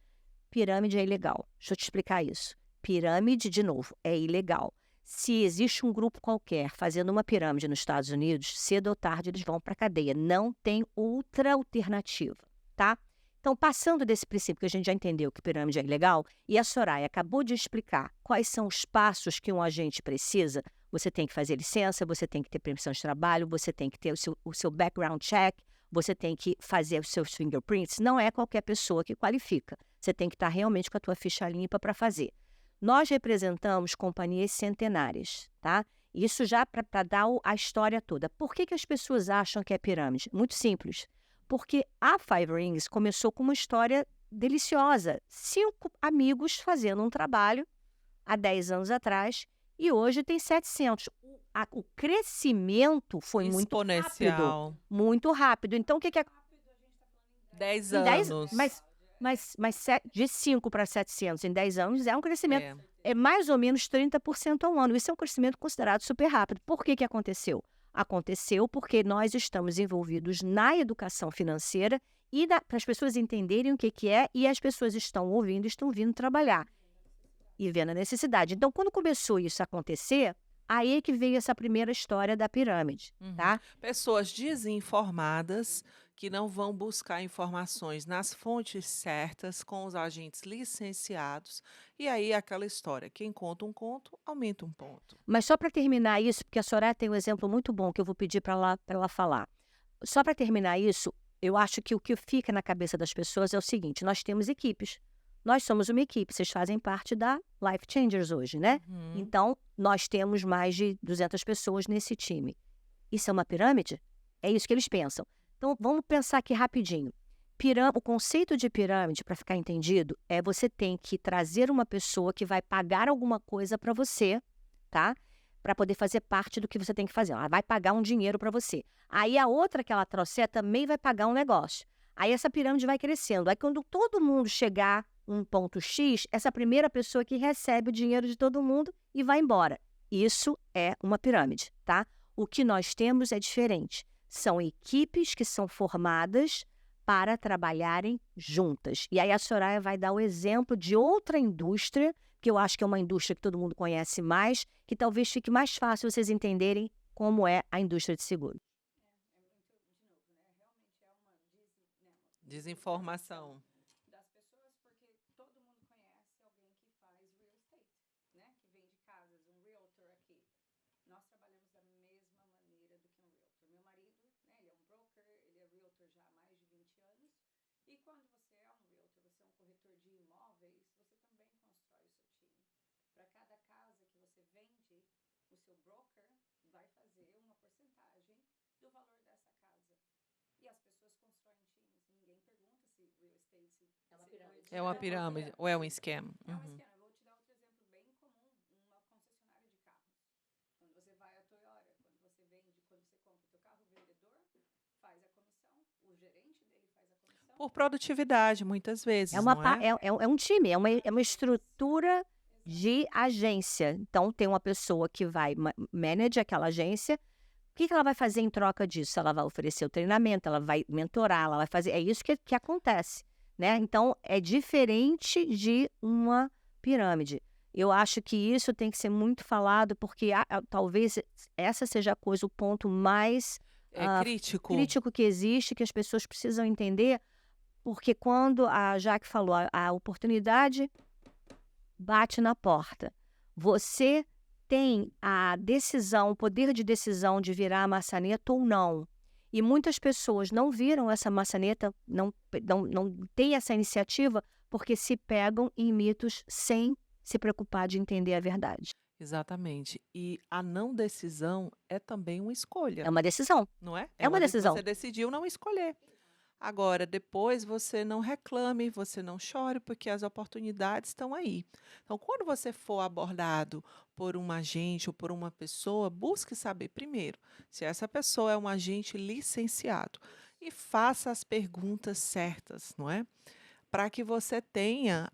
Pirâmide é ilegal. Deixa eu te explicar isso. Pirâmide, de novo, é ilegal. Se existe um grupo qualquer fazendo uma pirâmide nos Estados Unidos, cedo ou tarde eles vão para a cadeia. Não tem outra alternativa, tá? Então, passando desse princípio que a gente já entendeu que pirâmide é ilegal, e a Soraya acabou de explicar quais são os passos que um agente precisa, você tem que fazer licença, você tem que ter permissão de trabalho, você tem que ter o seu background check, você tem que fazer os seus fingerprints. Não é qualquer pessoa que qualifica. Você tem que estar realmente com a tua ficha limpa para fazer. Nós representamos companhias centenárias, tá? Isso já para dar a história toda. Por que as pessoas acham que é pirâmide? Muito simples. Porque a Five Rings começou com uma história deliciosa. 5 amigos fazendo um trabalho há 10 anos atrás e hoje tem 700. O crescimento foi muito rápido. Exponencial. Muito rápido. Então, o que é 10 em 10, anos. de 5 para 700 em 10 anos é um crescimento. É. É mais ou menos 30% ao ano. Isso é um crescimento considerado super rápido. Por que aconteceu? Aconteceu porque nós estamos envolvidos na educação financeira e para as pessoas entenderem o que é, e as pessoas estão ouvindo, estão vindo trabalhar e vendo a necessidade. Então, quando começou isso a acontecer, aí que veio essa primeira história da pirâmide, tá? Pessoas desinformadas que não vão buscar informações nas fontes certas, com os agentes licenciados. E aí aquela história, quem conta um conto, aumenta um ponto. Mas só para terminar isso, porque a Soraya tem um exemplo muito bom que eu vou pedir para ela falar. Só para terminar isso, eu acho que o que fica na cabeça das pessoas é o seguinte: nós temos equipes. Nós somos uma equipe, vocês fazem parte da Life Changers hoje, né? Então, nós temos mais de 200 pessoas nesse time. Isso é uma pirâmide? É isso que eles pensam. Então, vamos pensar aqui rapidinho. O conceito de pirâmide, para ficar entendido, é você tem que trazer uma pessoa que vai pagar alguma coisa para você, tá? Para poder fazer parte do que você tem que fazer. Ela vai pagar um dinheiro para você. Aí a outra que ela trouxer também vai pagar um negócio. Aí essa pirâmide vai crescendo. Aí quando todo mundo chegar um ponto X, essa primeira pessoa que recebe o dinheiro de todo mundo e vai embora. Isso é uma pirâmide, tá? O que nós temos é diferente. São equipes que são formadas para trabalharem juntas. E aí a Soraya vai dar o exemplo de outra indústria, que eu acho que é uma indústria que todo mundo conhece mais, que talvez fique mais fácil vocês entenderem como é a indústria de seguro. Desinformação. Das pessoas, porque todo mundo conhece alguém que faz real estate, né? Que vende casas, um realtor aqui. Nós trabalhamos da mesma maneira do que um realtor. Meu marido, né, ele é um broker, ele é realtor já há mais de 20 anos. E quando você é um realtor, você é um corretor de imóveis, você também constrói o seu time. Para cada casa que você vende, o seu broker vai fazer uma porcentagem do valor dessa casa. E as pessoas constroem times. Ninguém pergunta se real estate É uma pirâmide ou é um esquema? é um esquema. Eu vou te dar outro exemplo bem comum, uma concessionária de carros. Quando você vai à Toyota, quando você vende, quando você compra o teu carro, o vendedor faz a comissão, o gerente dele faz a comissão. Por produtividade, muitas vezes, É não é? é um time, é uma estrutura de agência. Então, tem uma pessoa que vai manage aquela agência. O que ela vai fazer em troca disso? Ela vai oferecer o treinamento, ela vai mentorar, ela vai fazer. É isso que acontece, né? Então, é diferente de uma pirâmide. Eu acho que isso tem que ser muito falado, porque talvez essa seja a coisa, o ponto mais crítico que existe, que as pessoas precisam entender, porque quando a Jaque falou, a oportunidade bate na porta. Você tem a decisão, o poder de decisão de virar a maçaneta ou não. E muitas pessoas não viram essa maçaneta, não têm essa iniciativa, porque se pegam em mitos sem se preocupar de entender a verdade. Exatamente. E a não decisão é também uma escolha, É uma decisão. não é? É uma vez que decisão. Você decidiu não escolher. Agora, depois você não reclame, você não chore, porque as oportunidades estão aí. Então, quando você for abordado por um agente ou por uma pessoa, busque saber primeiro se essa pessoa é um agente licenciado. e faça as perguntas certas, não é? Para que você tenha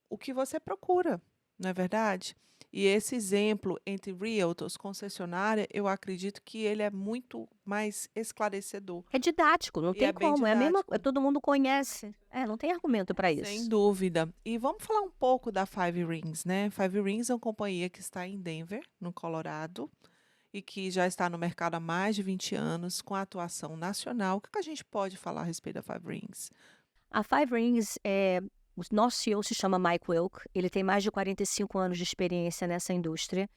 o que você procura, não é verdade? E esse exemplo entre realtors, concessionária, eu acredito que ele é muito mais esclarecedor É didático, não e tem é bem como, é a mesma, didático. todo mundo conhece. Não tem argumento para Sem isso. dúvida. E vamos falar um pouco da Five Rings, né? Five Rings é uma companhia que está em Denver, no Colorado, e que já está no mercado há mais de 20 anos, com atuação nacional. O que a gente pode falar a respeito da Five Rings? A Five Rings, o nosso CEO se chama Mike Wilk, ele tem mais de 45 anos de experiência nessa indústria.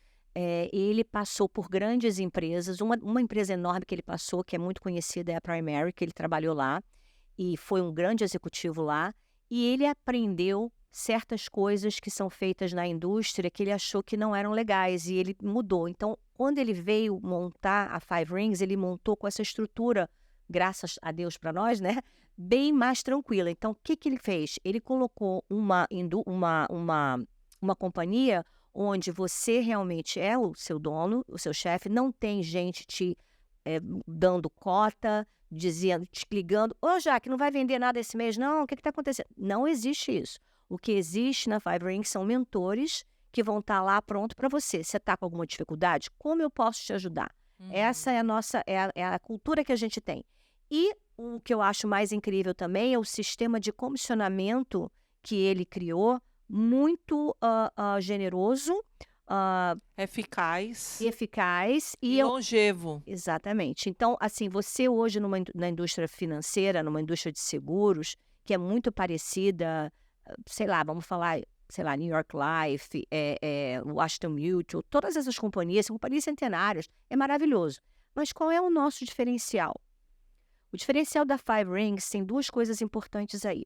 Ele passou por grandes empresas, uma empresa enorme que ele passou, que é muito conhecida, é a Primary, que ele trabalhou lá, e foi um grande executivo lá, e ele aprendeu certas coisas que são feitas na indústria que ele achou que não eram legais, e ele mudou. Então, quando ele veio montar a Five Rings, ele montou com essa estrutura, graças a Deus para nós, né? Bem mais tranquila. Então, o que ele fez? Ele colocou uma companhia onde você realmente é o seu dono, o seu chefe, não tem gente te dando cota, dizendo, te ligando, ô Jaque, não vai vender nada esse mês, não? O que está acontecendo? Não existe isso. O que existe na Five Rings são mentores que vão estar lá pronto para você. Você está com alguma dificuldade? Como eu posso te ajudar? Essa é a nossa, é a cultura que a gente tem. E o que eu acho mais incrível também é o sistema de comissionamento que ele criou, muito generoso, Eficaz e eficaz. e longevo. Exatamente. Então, assim, você hoje na indústria financeira, numa indústria de seguros, que é muito parecida, sei lá, vamos falar, sei lá, New York Life, Washington Mutual, todas essas companhias, são companhias centenárias, é maravilhoso. Mas qual é o nosso diferencial? O diferencial da Five Rings tem duas coisas importantes aí.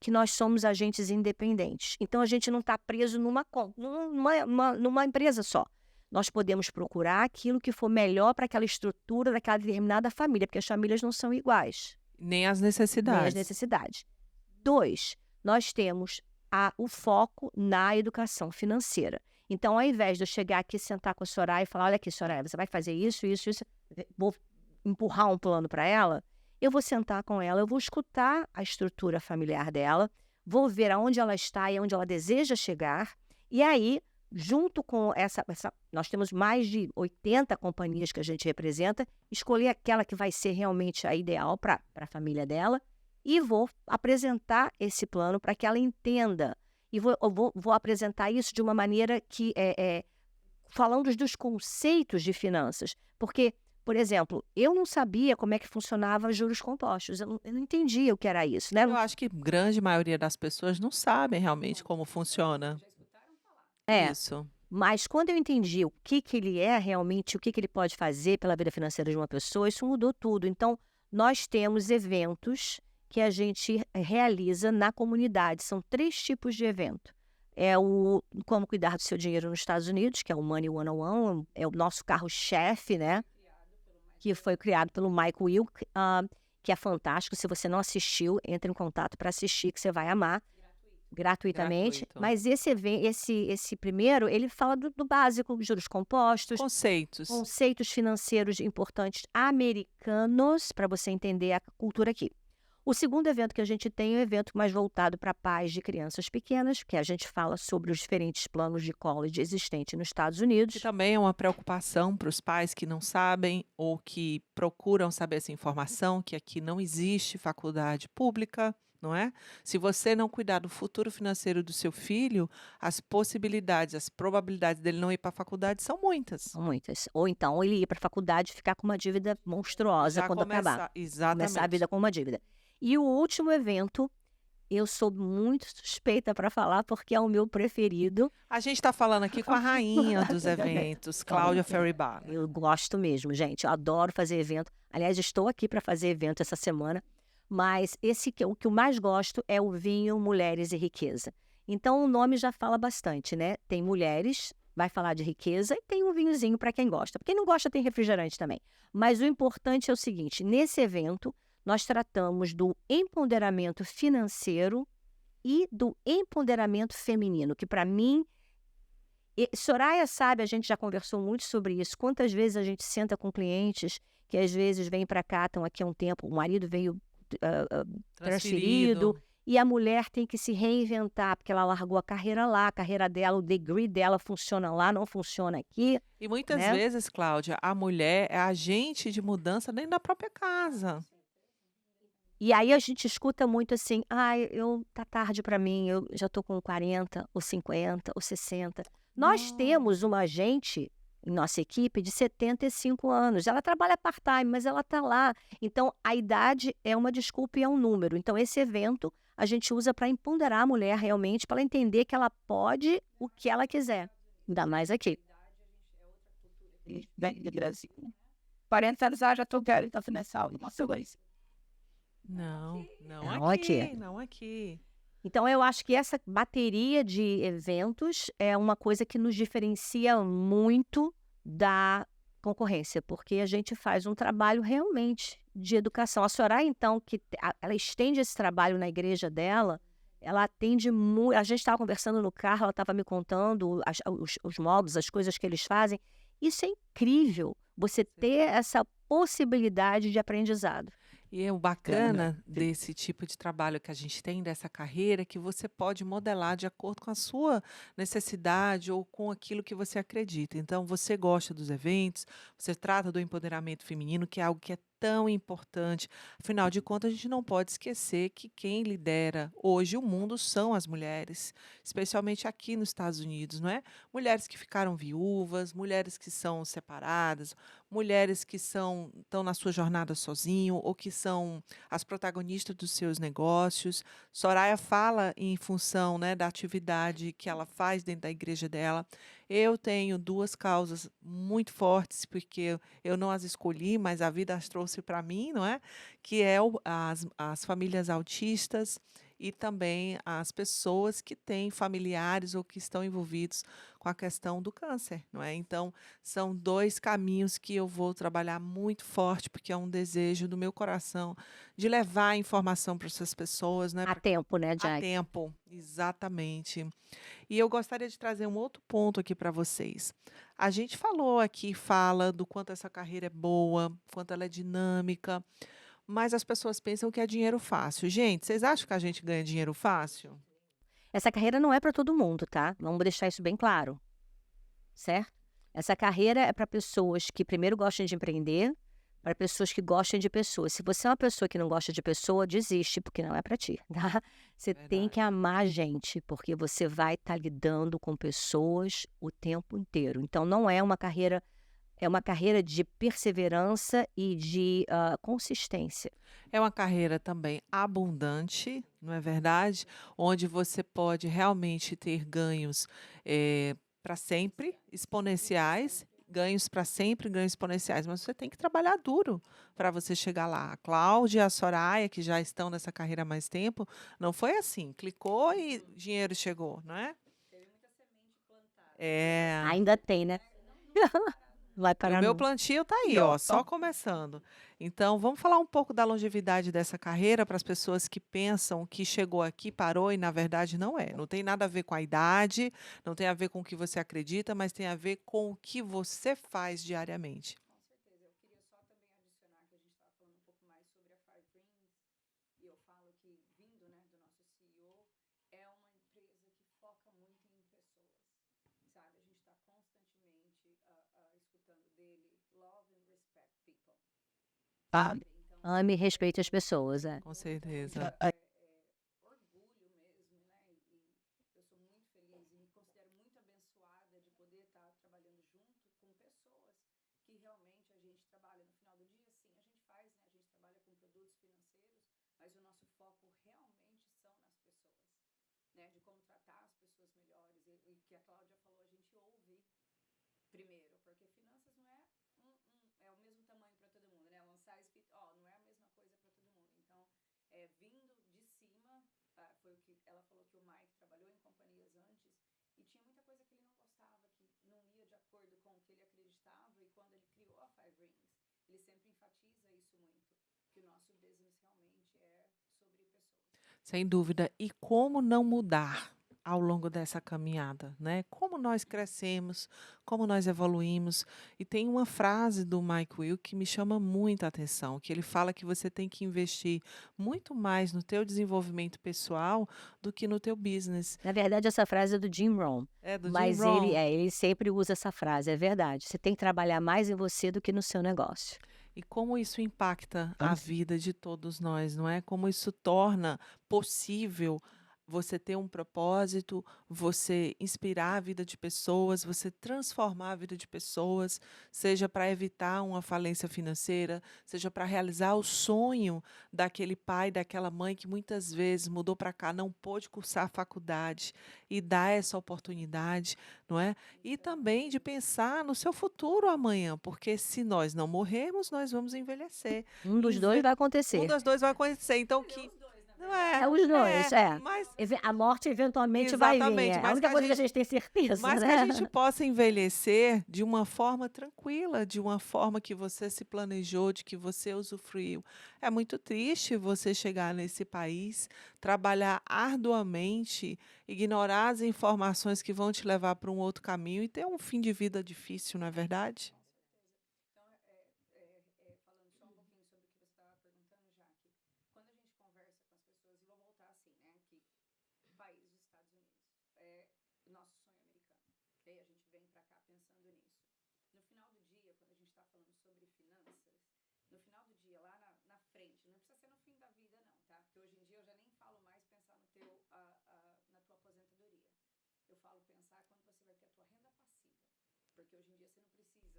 Que nós somos agentes independentes. Então, a gente não está preso numa empresa só. Nós podemos procurar aquilo que for melhor para aquela estrutura daquela determinada família, porque as famílias não são iguais, Nem as nem as necessidades. necessidades. 2, nós temos o foco na educação financeira. Então, ao invés de eu chegar aqui, sentar com a Soraya e falar, olha aqui, Soraya, você vai fazer isso, isso, isso, vou empurrar um plano para ela, eu vou sentar com ela, eu vou escutar a estrutura familiar dela, vou ver aonde ela está e aonde ela deseja chegar, e aí, junto com nós temos mais de 80 companhias que a gente representa, escolher aquela que vai ser realmente a ideal para a família dela, e vou apresentar esse plano para que ela entenda. E vou apresentar isso de uma maneira que falando dos conceitos de finanças. Porque, por exemplo, eu não sabia como é que funcionava juros compostos. Eu não entendia o que era isso, né? Eu acho que grande maioria das pessoas não sabem realmente como funciona. Isso. Mas quando eu entendi o que ele é realmente, o que ele pode fazer pela vida financeira de uma pessoa, isso mudou tudo. Então, nós temos eventos que a gente realiza na comunidade. São 3 tipos de evento. É o Como Cuidar do Seu Dinheiro nos Estados Unidos, que é o Money 101, é o nosso carro-chefe, né? Que foi criado pelo Mike Wilk, que é fantástico. Se você não assistiu, entre em contato para assistir, que você vai amar. Gratuitamente. Gratuito. Mas esse primeiro, ele fala do básico, juros compostos, conceitos financeiros importantes americanos, para você entender a cultura aqui. O segundo evento que a gente tem é um evento mais voltado para pais de crianças pequenas, que a gente fala sobre os diferentes planos de college existentes nos Estados Unidos. Que também é uma preocupação para os pais que não sabem ou que procuram saber essa informação, que aqui não existe faculdade pública, não é? Se você não cuidar do futuro financeiro do seu filho, as possibilidades, as probabilidades dele não ir para a faculdade são muitas. São muitas. Ou então ele ir para a faculdade e ficar com uma dívida monstruosa Já quando acabar. Exatamente. Começar a vida com uma dívida. E o último evento, eu sou muito suspeita para falar, porque é o meu preferido. A gente está falando aqui com a rainha dos eventos, Cláudia Ferribal. Eu gosto mesmo, gente. Eu adoro fazer evento. Aliás, estou aqui para fazer evento essa semana. Mas o que eu mais gosto é o vinho Mulheres e Riqueza. Então, o nome já fala bastante, né? Tem mulheres, vai falar de riqueza, e tem um vinhozinho para quem gosta. Para quem não gosta, tem refrigerante também. Mas o importante é o seguinte, nesse evento, nós tratamos do empoderamento financeiro e do empoderamento feminino, que para mim, Soraya sabe, a gente já conversou muito sobre isso, quantas vezes a gente senta com clientes que às vezes vêm para cá, estão aqui há um tempo, o marido veio transferido, Transferido. e a mulher tem que se reinventar, porque ela largou a carreira lá, a carreira dela, o degree dela funciona lá, não funciona aqui, E muitas né? vezes, Cláudia, a mulher é agente de mudança dentro da própria casa. E aí a gente escuta muito assim: "Ai, tá tarde para mim, eu já tô com 40 ou 50 ou 60". Nós Não. temos uma agente em nossa equipe de 75 anos, ela trabalha part-time, mas ela tá lá. Então a idade é uma desculpa e é um número. Então esse evento a gente usa para empoderar a mulher realmente, para ela entender que ela pode o que ela quiser, ainda mais aqui. Bem do Brasil. 40 anos, já estou velha, então nessa aula, nossa, Não, não Não aqui. aqui, não aqui. Então eu acho que essa bateria de eventos é uma coisa que nos diferencia muito da concorrência, porque a gente faz um trabalho realmente de educação. A Soraya, então, ela estende esse trabalho na igreja dela, ela atende muito. A gente estava conversando no carro, ela estava me contando os modos, as coisas que eles fazem. Isso é incrível, você ter essa possibilidade de aprendizado. E o bacana desse tipo de trabalho que a gente tem, dessa carreira, é que você pode modelar de acordo com a sua necessidade ou com aquilo que você acredita. Então, você gosta dos eventos, você trata do empoderamento feminino, que é algo que é tão importante. Afinal de contas, a gente não pode esquecer que quem lidera hoje o mundo são as mulheres, especialmente aqui nos Estados Unidos, não é? Mulheres que ficaram viúvas, mulheres que são separadas, mulheres que estão na sua jornada sozinho ou que são as protagonistas dos seus negócios. Soraya fala em função, né, da atividade que ela faz dentro da igreja dela. Eu tenho duas causas muito fortes, porque eu não as escolhi, mas a vida as trouxe para mim, não é? Que é as famílias autistas e também as pessoas que têm familiares ou que estão envolvidos com a questão do câncer, não é? Então, são dois caminhos que eu vou trabalhar muito forte, porque é um desejo do meu coração de levar a informação para essas pessoas, né? Há tempo, né, A Jack? tempo, exatamente. E eu gostaria de trazer um outro ponto aqui para vocês. A gente falou aqui, fala do quanto essa carreira é boa, quanto ela é dinâmica, mas as pessoas pensam que é dinheiro fácil. Gente, vocês acham que a gente ganha dinheiro fácil? Essa carreira não é para todo mundo, tá? Vamos deixar isso bem claro, certo? Essa carreira é para pessoas que primeiro gostam de empreender, para pessoas que gostam de pessoas. Se você é uma pessoa que não gosta de pessoa, desiste, porque não é para ti, tá? Você tem que Verdade. amar gente, porque você vai estar lidando com pessoas o tempo inteiro. Então não é uma carreira, é uma carreira de perseverança e de consistência. É uma carreira também abundante, não é verdade? Onde você pode realmente ter ganhos para sempre, exponenciais, ganhos para sempre, ganhos exponenciais, mas você tem que trabalhar duro para você chegar lá. A Cláudia e a Soraya, que já estão nessa carreira há mais tempo, não foi assim, clicou e dinheiro chegou, não é? É. Ainda tem, né? Vai E o parar meu nunca. plantio está aí, ó, só começando. Então, vamos falar um pouco da longevidade dessa carreira para as pessoas que pensam que chegou aqui, parou e na verdade não é. Não tem nada a ver com a idade, não tem a ver com o que você acredita, mas tem a ver com o que você faz diariamente. Com certeza. Eu queria só também adicionar que a gente estava falando um pouco mais sobre a Five Rings, e eu falo que, vindo, né, do nosso CEO, é uma empresa que foca muito em pessoas, sabe? A gente está constantemente escutando dele, love and respect people, sabe? Então, Ame e respeite as pessoas, é. Com certeza. orgulho mesmo, né? E eu sou muito feliz e me considero muito abençoada de poder estar trabalhando junto com pessoas que realmente a gente trabalha. No final do dia, sim, a gente faz, né? A gente trabalha com produtos financeiros, mas o nosso foco realmente são nas pessoas, né? De como tratar as pessoas melhores. E que a Cláudia falou, a gente ouve primeiro, porque finanças não é é o mesmo tamanho para todo mundo, né? One size fit all, não é a mesma coisa para todo mundo. Então, vindo de cima, foi o que ela falou que o Mike trabalhou em companhias antes e tinha muita coisa que ele não gostava, que não ia de acordo com o que ele acreditava, e quando ele criou a Five Rings, ele sempre enfatiza isso muito, que o nosso business realmente é sobre pessoas. Sem dúvida. E como não mudar? ao longo dessa caminhada, né? Como nós crescemos, como nós evoluímos. E tem uma frase do Mike Will que me chama muita atenção, que ele fala que você tem que investir muito mais no teu desenvolvimento pessoal do que no teu business. Na verdade, essa frase é do Jim Rohn, É do Jim mas Rohn. ele sempre usa essa frase, é verdade. Você tem que trabalhar mais em você do que no seu negócio. E como isso impacta a Vamos. vida de todos nós, não é? Como isso torna possível você ter um propósito, você inspirar a vida de pessoas, você transformar a vida de pessoas, seja para evitar uma falência financeira, seja para realizar o sonho daquele pai, daquela mãe que muitas vezes mudou para cá, não pôde cursar a faculdade e dar essa oportunidade, não é? E também de pensar no seu futuro amanhã, porque se nós não morrermos, nós vamos envelhecer. Um dos Inve- dois vai Um acontecer. dos dois vai acontecer. Então, que. Não É os dois, é. Mas A morte eventualmente vai vir. exatamente, É a mas que única a coisa que a gente, gente tem certeza, mas que a né? gente possa envelhecer de uma forma tranquila, de uma forma que você se planejou, de que você usufruiu. É muito triste você chegar nesse país, trabalhar arduamente, ignorar as informações que vão te levar para um outro caminho e ter um fim de vida difícil, não é verdade?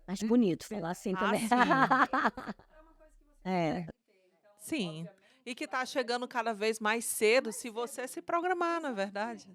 Acho bonito falar assim Ah, também. sim. É. Sim. E que está chegando cada vez mais cedo se você se programar, não é verdade?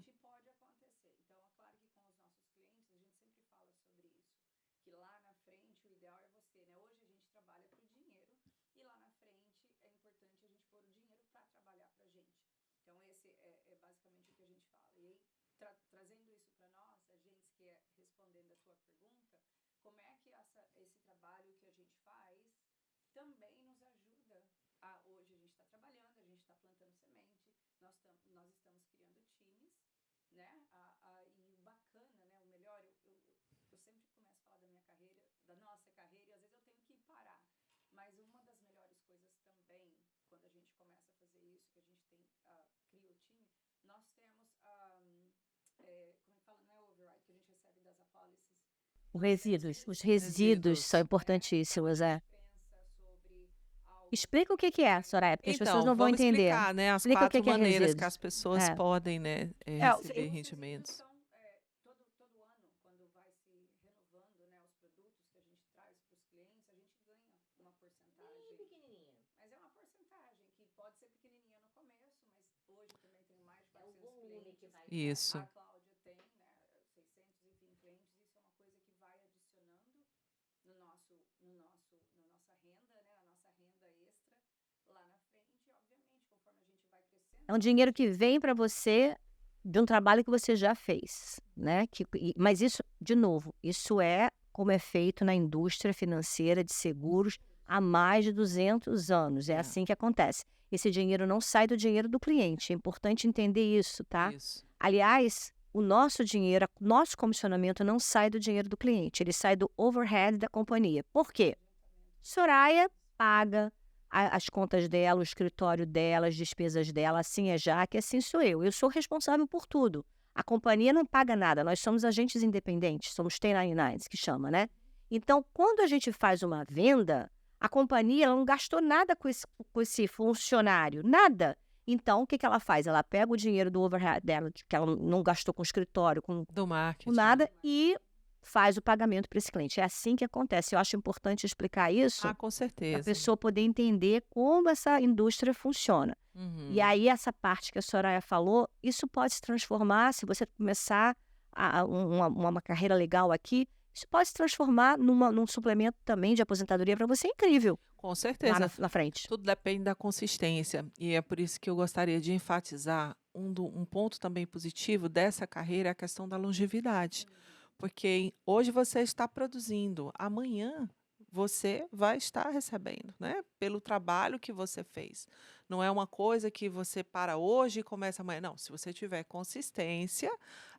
Os resíduos são Resíduos. importantíssimos, é. Explica o que que é, Soraya, porque as pessoas Então, não vão vamos entender. explicar, né, as Explica o que quatro que é maneiras que resíduos. as pessoas É. podem, né, receber rendimentos. Isso. É um dinheiro que vem para você de um trabalho que você já fez, né? Mas isso, de novo, isso é como é feito na indústria financeira de seguros há mais de 200 anos. É É. assim que acontece. Esse dinheiro não sai do dinheiro do cliente. É importante entender isso, tá? Isso. Aliás, o nosso dinheiro, nosso comissionamento não sai do dinheiro do cliente, ele sai do overhead da companhia. Por quê? Soraya paga as contas dela, o escritório dela, as despesas dela, assim é Jaque, assim sou eu. Eu sou responsável por tudo. A companhia não paga nada, nós somos agentes independentes, somos 1099s, que chama, né? Então, quando a gente faz uma venda, a companhia ela não gastou nada com esse funcionário, nada. Então, o que que ela faz? Ela pega o dinheiro do overhead dela, que ela não gastou com escritório, com Do marketing. nada, e faz o pagamento para esse cliente. É assim que acontece. Eu acho importante explicar isso Ah, com para a certeza. pessoa poder entender como essa indústria funciona. Uhum. E aí, essa parte que a Soraya falou, isso pode se transformar, se você começar uma carreira legal aqui, isso pode se transformar num suplemento também de aposentadoria para você incrível Com lá certeza. na frente. Tudo depende da consistência. E é por isso que eu gostaria de enfatizar um ponto também positivo dessa carreira é a questão da longevidade. Porque hoje você está produzindo, amanhã você vai estar recebendo, né? Pelo trabalho que você fez. Não é uma coisa que você para hoje e começa amanhã. Não, se você tiver consistência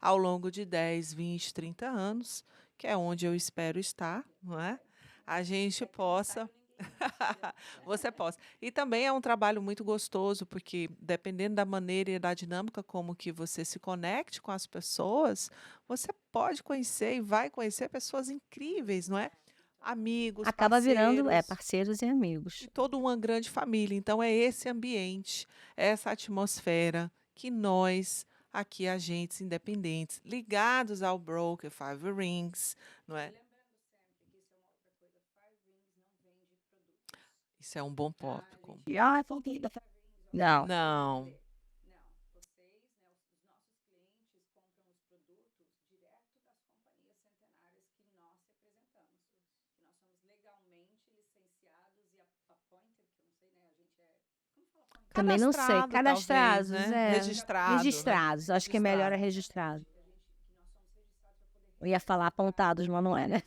ao longo de 10, 20, 30 anos, que é onde eu espero estar, não é? A gente possa. Você possa. E também é um trabalho muito gostoso, porque dependendo da maneira e da dinâmica como que você se conecte com as pessoas, você pode conhecer e vai conhecer pessoas incríveis, não é? Amigos, Acaba virando, parceiros parceiros e amigos. e toda uma grande família. Então, é esse ambiente, é essa atmosfera que nós, aqui, agentes independentes, ligados ao broker Five Rings, não é? Isso é um bom tópico. Ah, faltei da Não. Não. Também não sei. Cadastrado, talvez, Cadastrados, né? Registrado, né? registrados. Acho que é melhor é registrado. Eu ia falar apontados, mas não é, né?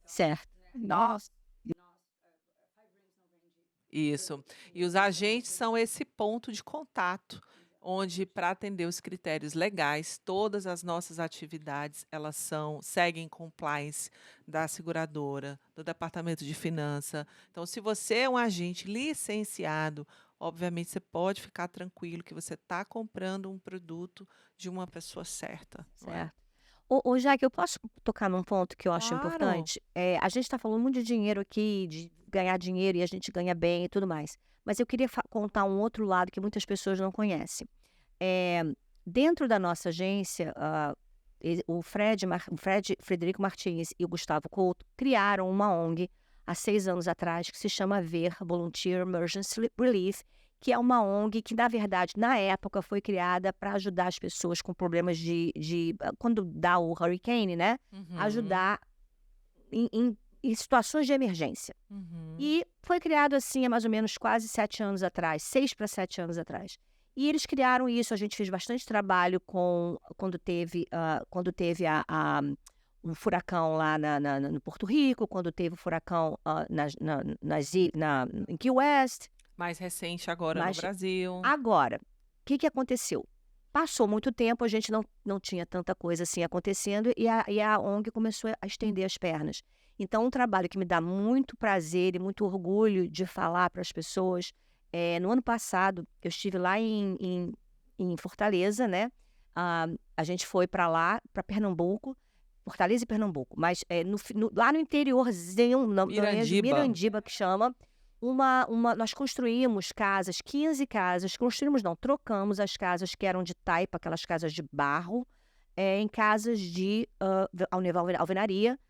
Certo. Nossa, Isso. E os agentes são esse ponto de contato, onde, para atender os critérios legais, todas as nossas atividades, elas seguem compliance da seguradora, do departamento de finança. Então, se você é um agente licenciado, obviamente você pode ficar tranquilo que você está comprando um produto de uma pessoa certa, não é? Certo. Ô, Jaque, eu posso tocar num ponto que eu acho Claro. importante? A gente está falando muito de dinheiro aqui, de ganhar dinheiro e a gente ganha bem e tudo mais. Mas eu queria contar um outro lado que muitas pessoas não conhecem. É, dentro da nossa agência, o Frederico Martins e o Gustavo Couto criaram uma ONG há 6 anos atrás que se chama VER, Volunteer Emergency Relief, que é uma ONG que, na verdade, na época foi criada para ajudar as pessoas com problemas quando dá o hurricane, né? Uhum. Ajudar em situações de emergência. Uhum. E foi criado assim há mais ou menos quase 7 anos atrás, 6 para 7 anos atrás. E eles criaram isso, a gente fez bastante trabalho quando teve um furacão lá no Porto Rico, quando teve o furacão em Key West. Mais recente agora Mas no Brasil. Agora, o que aconteceu? Passou muito tempo, a gente não tinha tanta coisa assim acontecendo e a ONG começou a estender as pernas. Então, um trabalho que me dá muito prazer e muito orgulho de falar para as pessoas. No ano passado, eu estive lá em Fortaleza, né? A gente foi para lá, para Pernambuco, Fortaleza e Pernambuco, mas lá no interiorzinho, Mirandiba, que chama. Nós construímos casas, 15 casas, trocamos as casas que eram de taipa, aquelas casas de barro, em casas de alvenaria,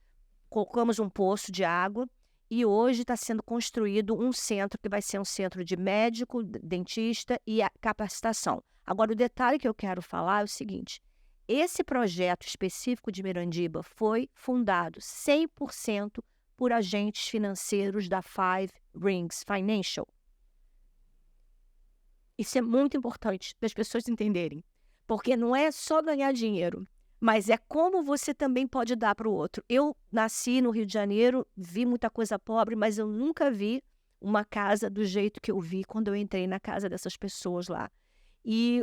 colocamos um poço de água e hoje está sendo construído um centro que vai ser um centro de médico, dentista e a capacitação. Agora, o detalhe que eu quero falar é o seguinte, esse projeto específico de Mirandiba foi fundado 100% por agentes financeiros da Five Rings Financial. Isso é muito importante para as pessoas entenderem, porque não é só ganhar dinheiro, mas é como você também pode dar para o outro. Eu nasci no Rio de Janeiro, vi muita coisa pobre, mas eu nunca vi uma casa do jeito que eu vi quando eu entrei na casa dessas pessoas lá. E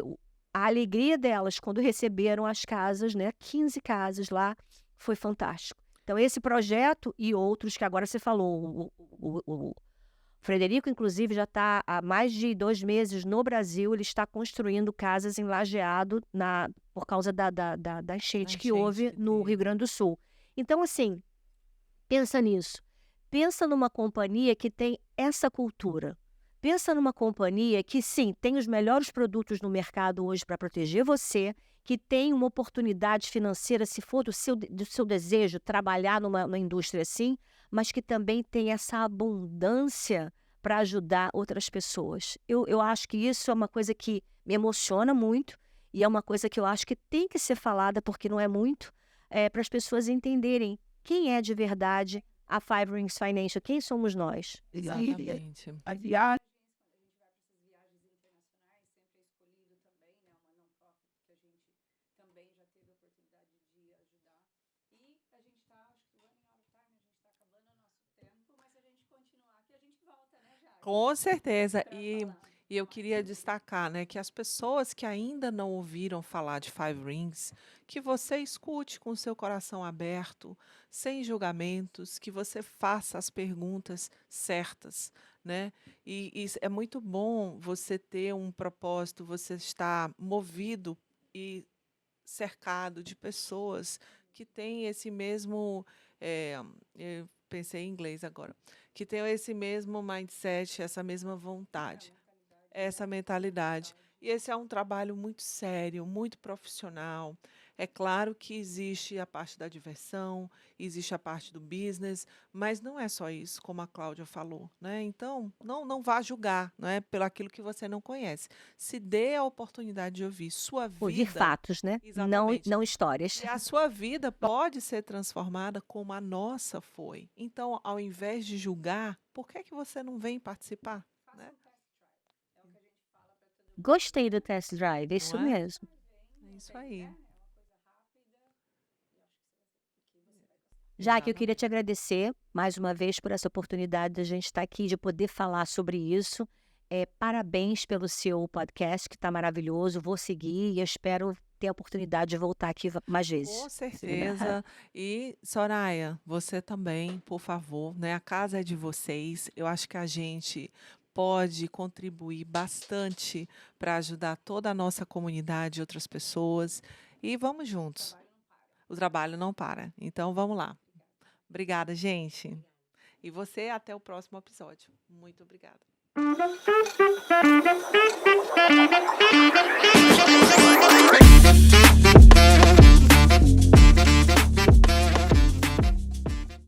a alegria delas quando receberam as casas, né, 15 casas lá, foi fantástico. Então, esse projeto e outros que agora você falou, o Frederico, inclusive, já está há mais de 2 meses no Brasil, ele está construindo casas em Lajeado por causa da enchente que houve no Rio Grande do Sul. Então, assim, pensa nisso. Pensa numa companhia que tem essa cultura. Pensa numa companhia que, sim, tem os melhores produtos no mercado hoje para proteger você, que tem uma oportunidade financeira, se for do seu desejo, trabalhar numa indústria assim, mas que também tem essa abundância para ajudar outras pessoas. Eu acho que isso é uma coisa que me emociona muito e é uma coisa que eu acho que tem que ser falada, porque não é muito, para as pessoas entenderem quem é de verdade a Five Rings Financial, quem somos nós. Exatamente. a viagem. Com certeza. E eu queria destacar, né, que as pessoas que ainda não ouviram falar de Five Rings, que você escute com o seu coração aberto, sem julgamentos, que você faça as perguntas certas, né? E é muito bom você ter um propósito, você estar movido e cercado de pessoas que têm esse mesmo, eu pensei em inglês agora, que têm esse mesmo mindset, essa mesma vontade, essa mentalidade. E esse é um trabalho muito sério, muito profissional. É claro que existe a parte da diversão, existe a parte do business, mas não é só isso, como a Cláudia falou, né? Então, não vá julgar, não é, pelo aquilo que você não conhece. Se dê a oportunidade de ouvir sua Ouvir vida. fatos, né? Exatamente. Não histórias. E a sua vida pode ser transformada como a nossa foi. Então, ao invés de julgar, por que que você não vem participar, né? Gostei do test drive, é isso Não é? mesmo. É isso aí. Já que eu queria Exatamente. te agradecer mais uma vez por essa oportunidade de a gente estar aqui, de poder falar sobre isso. Parabéns pelo seu podcast, que está maravilhoso. Vou seguir e eu espero ter a oportunidade de voltar aqui mais Com vezes. certeza. E, Soraya, você também, por favor, né? A casa é de vocês. Eu acho que a gente pode contribuir bastante para ajudar toda a nossa comunidade e outras pessoas. E vamos juntos. O trabalho não para. Então, vamos lá. Obrigada, gente. E você, até o próximo episódio. Muito obrigada.